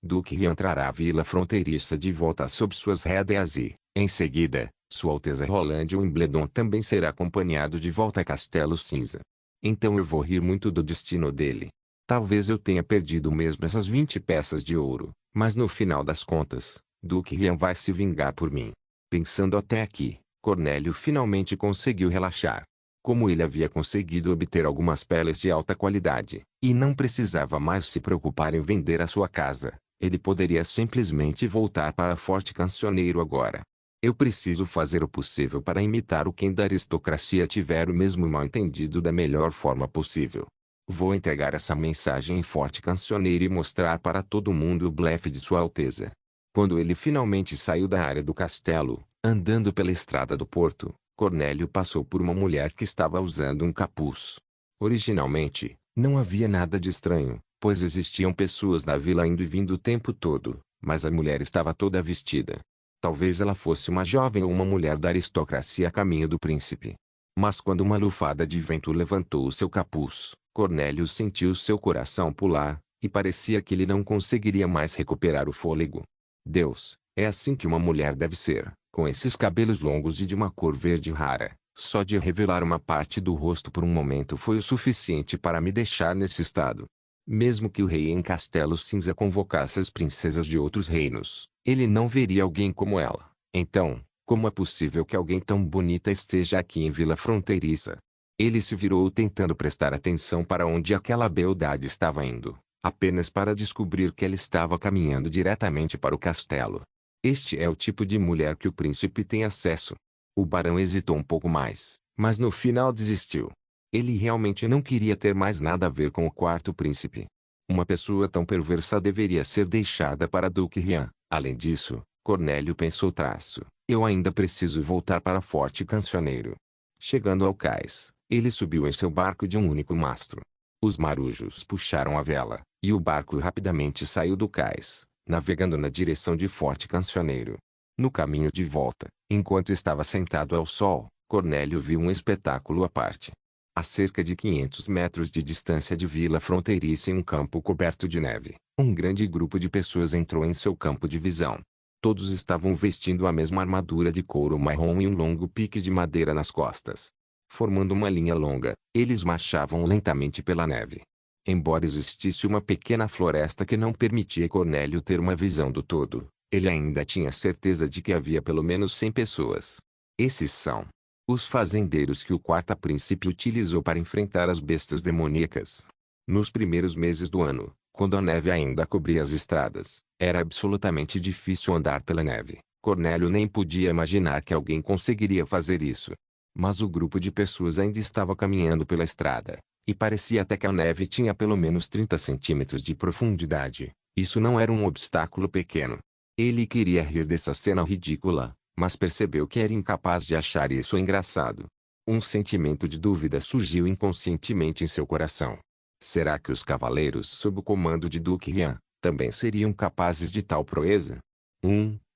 Duque Rian trará a vila fronteiriça de volta sob suas rédeas e, em seguida, Sua Alteza Roland Wimbledon também será acompanhado de volta a Castelo Cinza. Então eu vou rir muito do destino dele. Talvez eu tenha perdido mesmo essas 20 peças de ouro, mas no final das contas, Duque Rian vai se vingar por mim. Pensando até aqui, Cornélio finalmente conseguiu relaxar. Como ele havia conseguido obter algumas peles de alta qualidade, e não precisava mais se preocupar em vender a sua casa, ele poderia simplesmente voltar para Forte Cancioneiro agora. Eu preciso fazer o possível para imitar o quem da aristocracia tiver o mesmo mal-entendido da melhor forma possível. Vou entregar essa mensagem em Forte Cancioneiro e mostrar para todo mundo o blefe de Sua Alteza. Quando ele finalmente saiu da área do castelo, andando pela estrada do porto, Cornélio passou por uma mulher que estava usando um capuz. Originalmente, não havia nada de estranho, pois existiam pessoas na vila indo e vindo o tempo todo, mas a mulher estava toda vestida. Talvez ela fosse uma jovem ou uma mulher da aristocracia a caminho do príncipe. Mas quando uma lufada de vento levantou o seu capuz, Cornélio sentiu seu coração pular, e parecia que ele não conseguiria mais recuperar o fôlego. Deus, é assim que uma mulher deve ser, com esses cabelos longos e de uma cor verde rara. Só de revelar uma parte do rosto por um momento foi o suficiente para me deixar nesse estado. Mesmo que o rei em Castelo Cinza convocasse as princesas de outros reinos, ele não veria alguém como ela. Então, Como é possível que alguém tão bonita esteja aqui em Vila Fronteiriça? Ele se virou tentando prestar atenção para onde aquela beldade estava indo, apenas para descobrir que ela estava caminhando diretamente para o castelo. Este é o tipo de mulher que o príncipe tem acesso. O barão hesitou um pouco mais, mas no final desistiu. Ele realmente não queria ter mais nada a ver com o quarto príncipe. Uma pessoa tão perversa deveria ser deixada para Duque Rian. Além disso, Cornélio pensou traço. Eu ainda preciso voltar para Forte Cancioneiro. Chegando ao cais, ele subiu em seu barco de um único mastro. Os marujos puxaram a vela, e o barco rapidamente saiu do cais, navegando na direção de Forte Cancioneiro. No caminho de volta, enquanto estava sentado ao sol, Cornélio viu um espetáculo à parte. A cerca de 500 metros de distância de Vila Fronteiriça em um campo coberto de neve, um grande grupo de pessoas entrou em seu campo de visão. Todos estavam vestindo a mesma armadura de couro marrom e um longo pique de madeira nas costas. Formando uma linha longa, eles marchavam lentamente pela neve. Embora existisse uma pequena floresta que não permitia Cornélio ter uma visão do todo, ele ainda tinha certeza de que havia pelo menos 100 pessoas. Esses são os fazendeiros que o quarto príncipe utilizou para enfrentar as bestas demoníacas. Nos primeiros meses do ano, quando a neve ainda cobria as estradas, era absolutamente difícil andar pela neve. Cornélio nem podia imaginar que alguém conseguiria fazer isso. Mas o grupo de pessoas ainda estava caminhando pela estrada, e parecia até que a neve tinha pelo menos 30 centímetros de profundidade. Isso não era um obstáculo pequeno. Ele queria rir dessa cena ridícula, mas percebeu que era incapaz de achar isso engraçado. Um sentimento de dúvida surgiu inconscientemente em seu coração. Será que os cavaleiros sob o comando de Duque Rian também seriam capazes de tal proeza?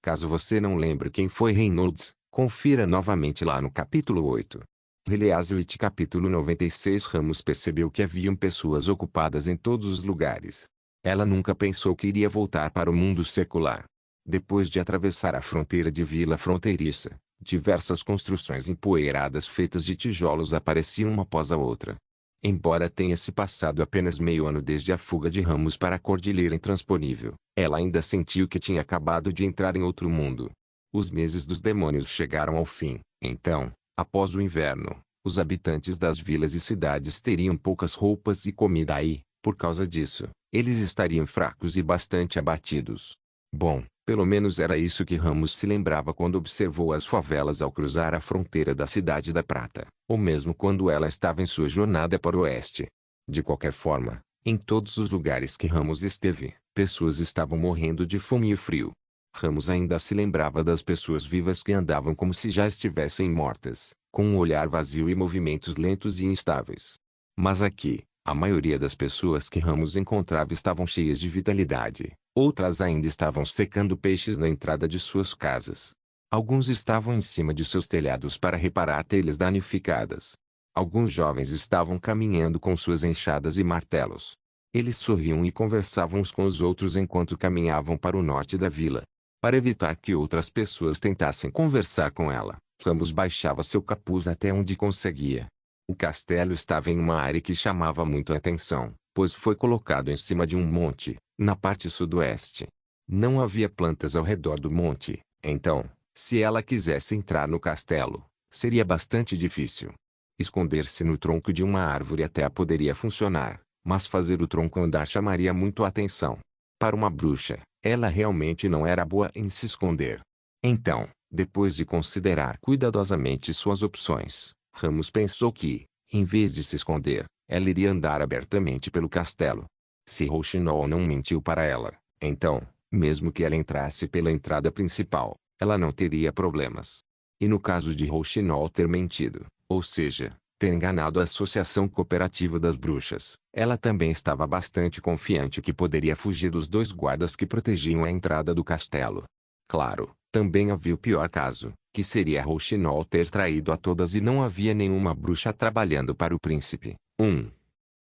Caso você não lembre quem foi Reynolds, confira novamente lá no capítulo 8. Reliazioit capítulo 96. Ramos percebeu que haviam pessoas ocupadas em todos os lugares. Ela nunca pensou que iria voltar para o mundo secular. Depois de atravessar a fronteira de Vila Fronteiriça, diversas construções empoeiradas feitas de tijolos apareciam uma após a outra. Embora tenha se passado apenas meio ano desde a fuga de Ramos para a Cordilheira Intransponível, ela ainda sentiu que tinha acabado de entrar em outro mundo. Os meses dos demônios chegaram ao fim. Então, após o inverno, os habitantes das vilas e cidades teriam poucas roupas e comida e, por causa disso, eles estariam fracos e bastante abatidos. Bom, pelo menos era isso que Ramos se lembrava quando observou as favelas ao cruzar a fronteira da Cidade da Prata, ou mesmo quando ela estava em sua jornada para o oeste. De qualquer forma, em todos os lugares que Ramos esteve, pessoas estavam morrendo de fome e frio. Ramos ainda se lembrava das pessoas vivas que andavam como se já estivessem mortas, com um olhar vazio e movimentos lentos e instáveis. Mas aqui, a maioria das pessoas que Ramos encontrava estavam cheias de vitalidade. Outras ainda estavam secando peixes na entrada de suas casas. Alguns estavam em cima de seus telhados para reparar telhas danificadas. Alguns jovens estavam caminhando com suas enxadas e martelos. Eles sorriam e conversavam uns com os outros enquanto caminhavam para o norte da vila. Para evitar que outras pessoas tentassem conversar com ela, Ramos baixava seu capuz até onde conseguia. O castelo estava em uma área que chamava muito a atenção, pois foi colocado em cima de um monte, na parte sudoeste. Não havia plantas ao redor do monte, então, se ela quisesse entrar no castelo, seria bastante difícil. Esconder-se no tronco de uma árvore até poderia funcionar, mas fazer o tronco andar chamaria muito a atenção. Para uma bruxa, ela realmente não era boa em se esconder. Então, depois de considerar cuidadosamente suas opções, Ramos pensou que, em vez de se esconder, ela iria andar abertamente pelo castelo. Se Rouxinol não mentiu para ela, então, mesmo que ela entrasse pela entrada principal, ela não teria problemas. E no caso de Rouxinol ter mentido, ou seja, ter enganado a Associação Cooperativa das Bruxas, ela também estava bastante confiante que poderia fugir dos dois guardas que protegiam a entrada do castelo. Claro, também havia o pior caso, que seria Rouxinol ter traído a todas e não havia nenhuma bruxa trabalhando para o príncipe.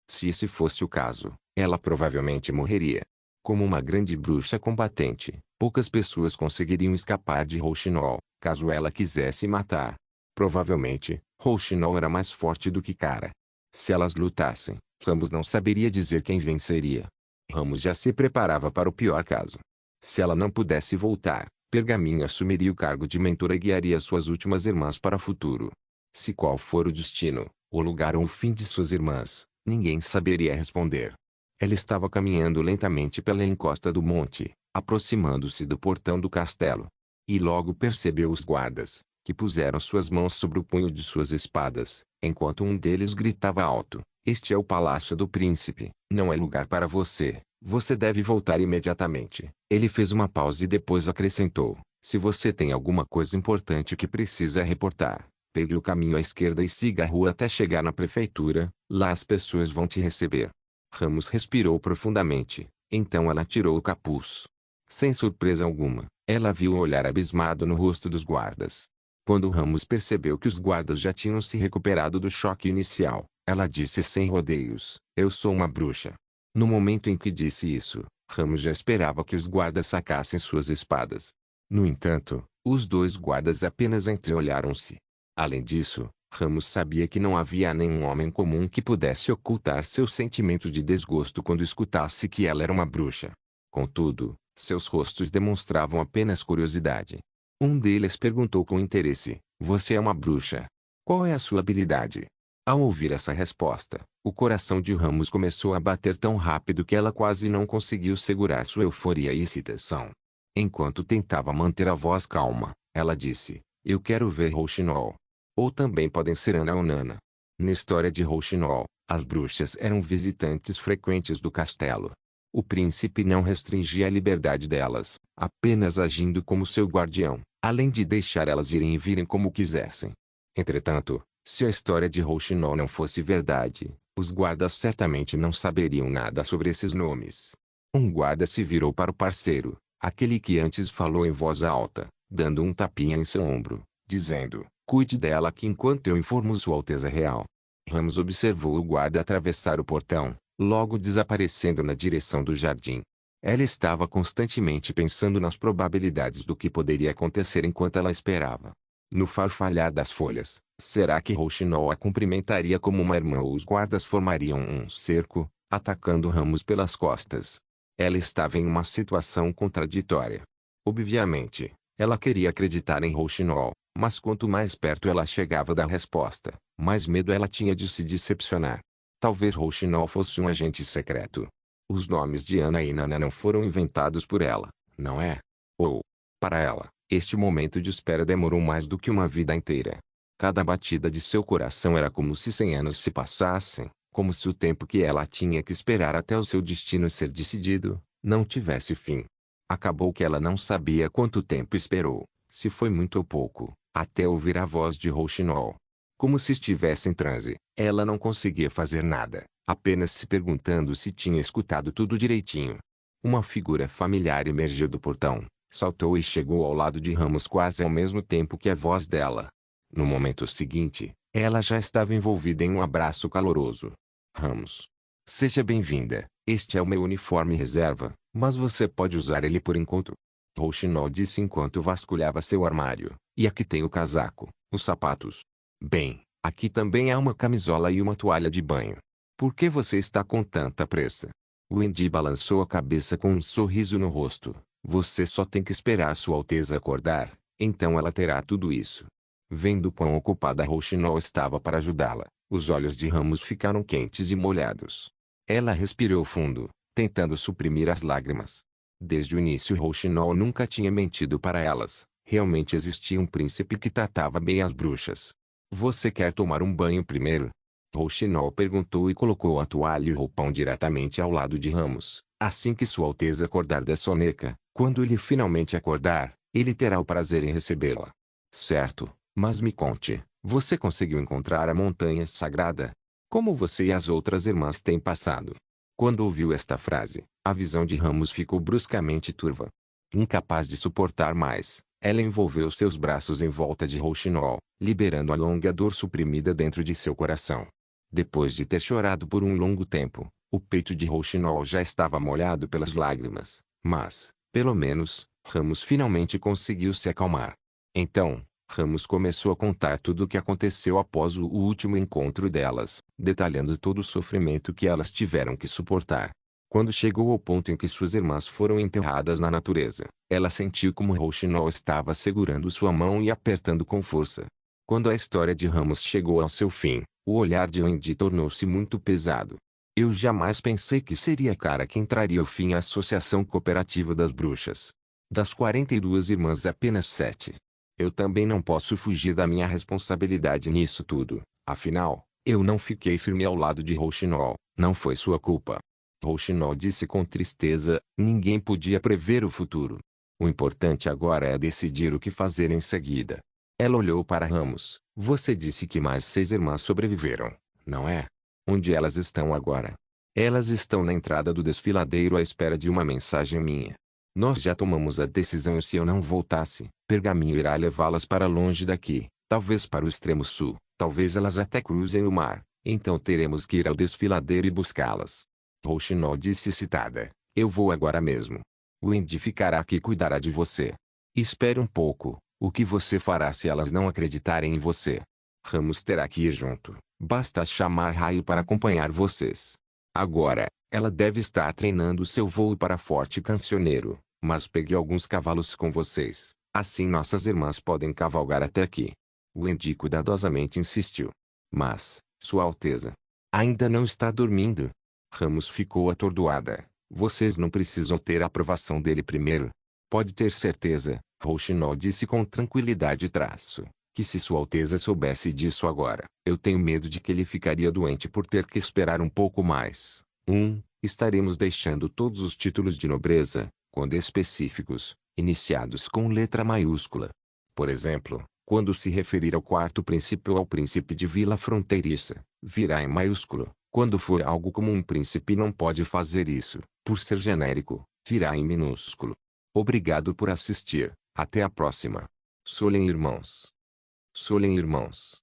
Se esse fosse o caso, ela provavelmente morreria. Como uma grande bruxa combatente, poucas pessoas conseguiriam escapar de Rouxinol, caso ela quisesse matar. Provavelmente, Rouxinol era mais forte do que Cara. Se elas lutassem, Ramos não saberia dizer quem venceria. Ramos já se preparava para o pior caso. Se ela não pudesse voltar, Pergaminho assumiria o cargo de mentora e guiaria suas últimas irmãs para o futuro. Se qual for o destino, o lugar ou o fim de suas irmãs, ninguém saberia responder. Ela estava caminhando lentamente pela encosta do monte, aproximando-se do portão do castelo. E logo percebeu os guardas, que puseram suas mãos sobre o punho de suas espadas, enquanto um deles gritava alto: "Este é o palácio do príncipe, não é lugar para você, você deve voltar imediatamente." Ele fez uma pausa e depois acrescentou: "Se você tem alguma coisa importante que precisa reportar, pegue o caminho à esquerda e siga a rua até chegar na prefeitura, lá as pessoas vão te receber." Ramos respirou profundamente, então ela tirou o capuz. Sem surpresa alguma, ela viu o olhar abismado no rosto dos guardas. Quando Ramos percebeu que os guardas já tinham se recuperado do choque inicial, ela disse sem rodeios: "Eu sou uma bruxa." No momento em que disse isso, Ramos já esperava que os guardas sacassem suas espadas. No entanto, os dois guardas apenas entreolharam-se. Além disso, Ramos sabia que não havia nenhum homem comum que pudesse ocultar seu sentimento de desgosto quando escutasse que ela era uma bruxa. Contudo, seus rostos demonstravam apenas curiosidade. Um deles perguntou com interesse: "Você é uma bruxa? Qual é a sua habilidade?" Ao ouvir essa resposta, o coração de Ramos começou a bater tão rápido que ela quase não conseguiu segurar sua euforia e excitação. Enquanto tentava manter a voz calma, ela disse: "Eu quero ver Rouxinol. Ou também podem ser Ana ou Nana." Na história de Rouxinol, as bruxas eram visitantes frequentes do castelo. O príncipe não restringia a liberdade delas, apenas agindo como seu guardião, além de deixar elas irem e virem como quisessem. Entretanto, se a história de Rouxinol não fosse verdade, os guardas certamente não saberiam nada sobre esses nomes. Um guarda se virou para o parceiro, aquele que antes falou em voz alta, dando um tapinha em seu ombro, dizendo: "Cuide dela aqui enquanto eu informo Sua Alteza Real." Ramos observou o guarda atravessar o portão, logo desaparecendo na direção do jardim. Ela estava constantemente pensando nas probabilidades do que poderia acontecer enquanto ela esperava. No farfalhar das folhas, será que Rouxinol a cumprimentaria como uma irmã ou os guardas formariam um cerco, atacando Ramos pelas costas? Ela estava em uma situação contraditória. Obviamente, ela queria acreditar em Rouxinol, mas quanto mais perto ela chegava da resposta, mais medo ela tinha de se decepcionar. Talvez Rouxinol fosse um agente secreto. Os nomes de Ana e Nana não foram inventados por ela, não é? Ou, para ela, este momento de espera demorou mais do que uma vida inteira. Cada batida de seu coração era como se 100 anos se passassem, como se o tempo que ela tinha que esperar até o seu destino ser decidido, não tivesse fim. Acabou que ela não sabia quanto tempo esperou, se foi muito ou pouco, até ouvir a voz de Rouxinol. Como se estivesse em transe, ela não conseguia fazer nada, apenas se perguntando se tinha escutado tudo direitinho. Uma figura familiar emergiu do portão, saltou e chegou ao lado de Ramos quase ao mesmo tempo que a voz dela. No momento seguinte, ela já estava envolvida em um abraço caloroso. "Ramos. Seja bem-vinda, este é o meu uniforme reserva, mas você pode usar ele por enquanto." Rouxinol disse enquanto vasculhava seu armário: "E aqui tem o casaco, os sapatos. Bem, aqui também há uma camisola e uma toalha de banho. Por que você está com tanta pressa?" Wendy balançou a cabeça com um sorriso no rosto. "Você só tem que esperar Sua Alteza acordar, então ela terá tudo isso." Vendo quão ocupada Rouxinol estava para ajudá-la, os olhos de Ramos ficaram quentes e molhados. Ela respirou fundo, tentando suprimir as lágrimas. Desde o início Rouxinol nunca tinha mentido para elas. Realmente existia um príncipe que tratava bem as bruxas. "Você quer tomar um banho primeiro?" Rouxinol perguntou e colocou a toalha e o roupão diretamente ao lado de Ramos. "Assim que Sua Alteza acordar da soneca, quando ele finalmente acordar, ele terá o prazer em recebê-la." "Certo, mas me conte, você conseguiu encontrar a montanha sagrada? Como você e as outras irmãs têm passado?" Quando ouviu esta frase, a visão de Ramos ficou bruscamente turva. Incapaz de suportar mais, ela envolveu seus braços em volta de Rouxinol, liberando a longa dor suprimida dentro de seu coração. Depois de ter chorado por um longo tempo, o peito de Rouxinol já estava molhado pelas lágrimas, mas, pelo menos, Ramos finalmente conseguiu se acalmar. Então, Ramos começou a contar tudo o que aconteceu após o último encontro delas, detalhando todo o sofrimento que elas tiveram que suportar. Quando chegou ao ponto em que suas irmãs foram enterradas na natureza, ela sentiu como Rouxinol estava segurando sua mão e apertando com força. Quando a história de Ramos chegou ao seu fim, o olhar de Wendy tornou-se muito pesado. Eu jamais pensei que seria a cara quem traria o fim à Associação Cooperativa das Bruxas. Das 42 irmãs apenas 7. Eu também não posso fugir da minha responsabilidade nisso tudo, afinal, eu não fiquei firme ao lado de Rouxinol, não foi sua culpa. Rouxinol disse com tristeza, ninguém podia prever o futuro. O importante agora é decidir o que fazer em seguida. Ela olhou para Ramos. Você disse que mais 6 irmãs sobreviveram, não é? Onde elas estão agora? Elas estão na entrada do desfiladeiro à espera de uma mensagem minha. Nós já tomamos a decisão e se eu não voltasse, Pergaminho irá levá-las para longe daqui, talvez para o extremo sul, talvez elas até cruzem o mar, então teremos que ir ao desfiladeiro e buscá-las. Rouxinol disse excitada, eu vou agora mesmo. Wendy ficará aqui e cuidará de você. Espere um pouco, o que você fará se elas não acreditarem em você? Ramos terá que ir junto, basta chamar Raio para acompanhar vocês. Agora, ela deve estar treinando seu voo para Forte Cancioneiro, mas pegue alguns cavalos com vocês, assim nossas irmãs podem cavalgar até aqui. Wendy cuidadosamente insistiu. Mas, Sua Alteza, ainda não está dormindo? Ramos ficou atordoada. Vocês não precisam ter a aprovação dele primeiro. Pode ter certeza, Rouxinol disse com tranquilidade que se Sua Alteza soubesse disso agora, eu tenho medo de que ele ficaria doente por ter que esperar um pouco mais. Estaremos deixando todos os títulos de nobreza, quando específicos, iniciados com letra maiúscula. Por exemplo, quando se referir ao quarto príncipe ou ao príncipe de Vila Fronteiriça, virá em maiúsculo. Quando for algo como um príncipe não pode fazer isso, por ser genérico, virá em minúsculo. Obrigado por assistir, até a próxima. Solem irmãos. Solem irmãos.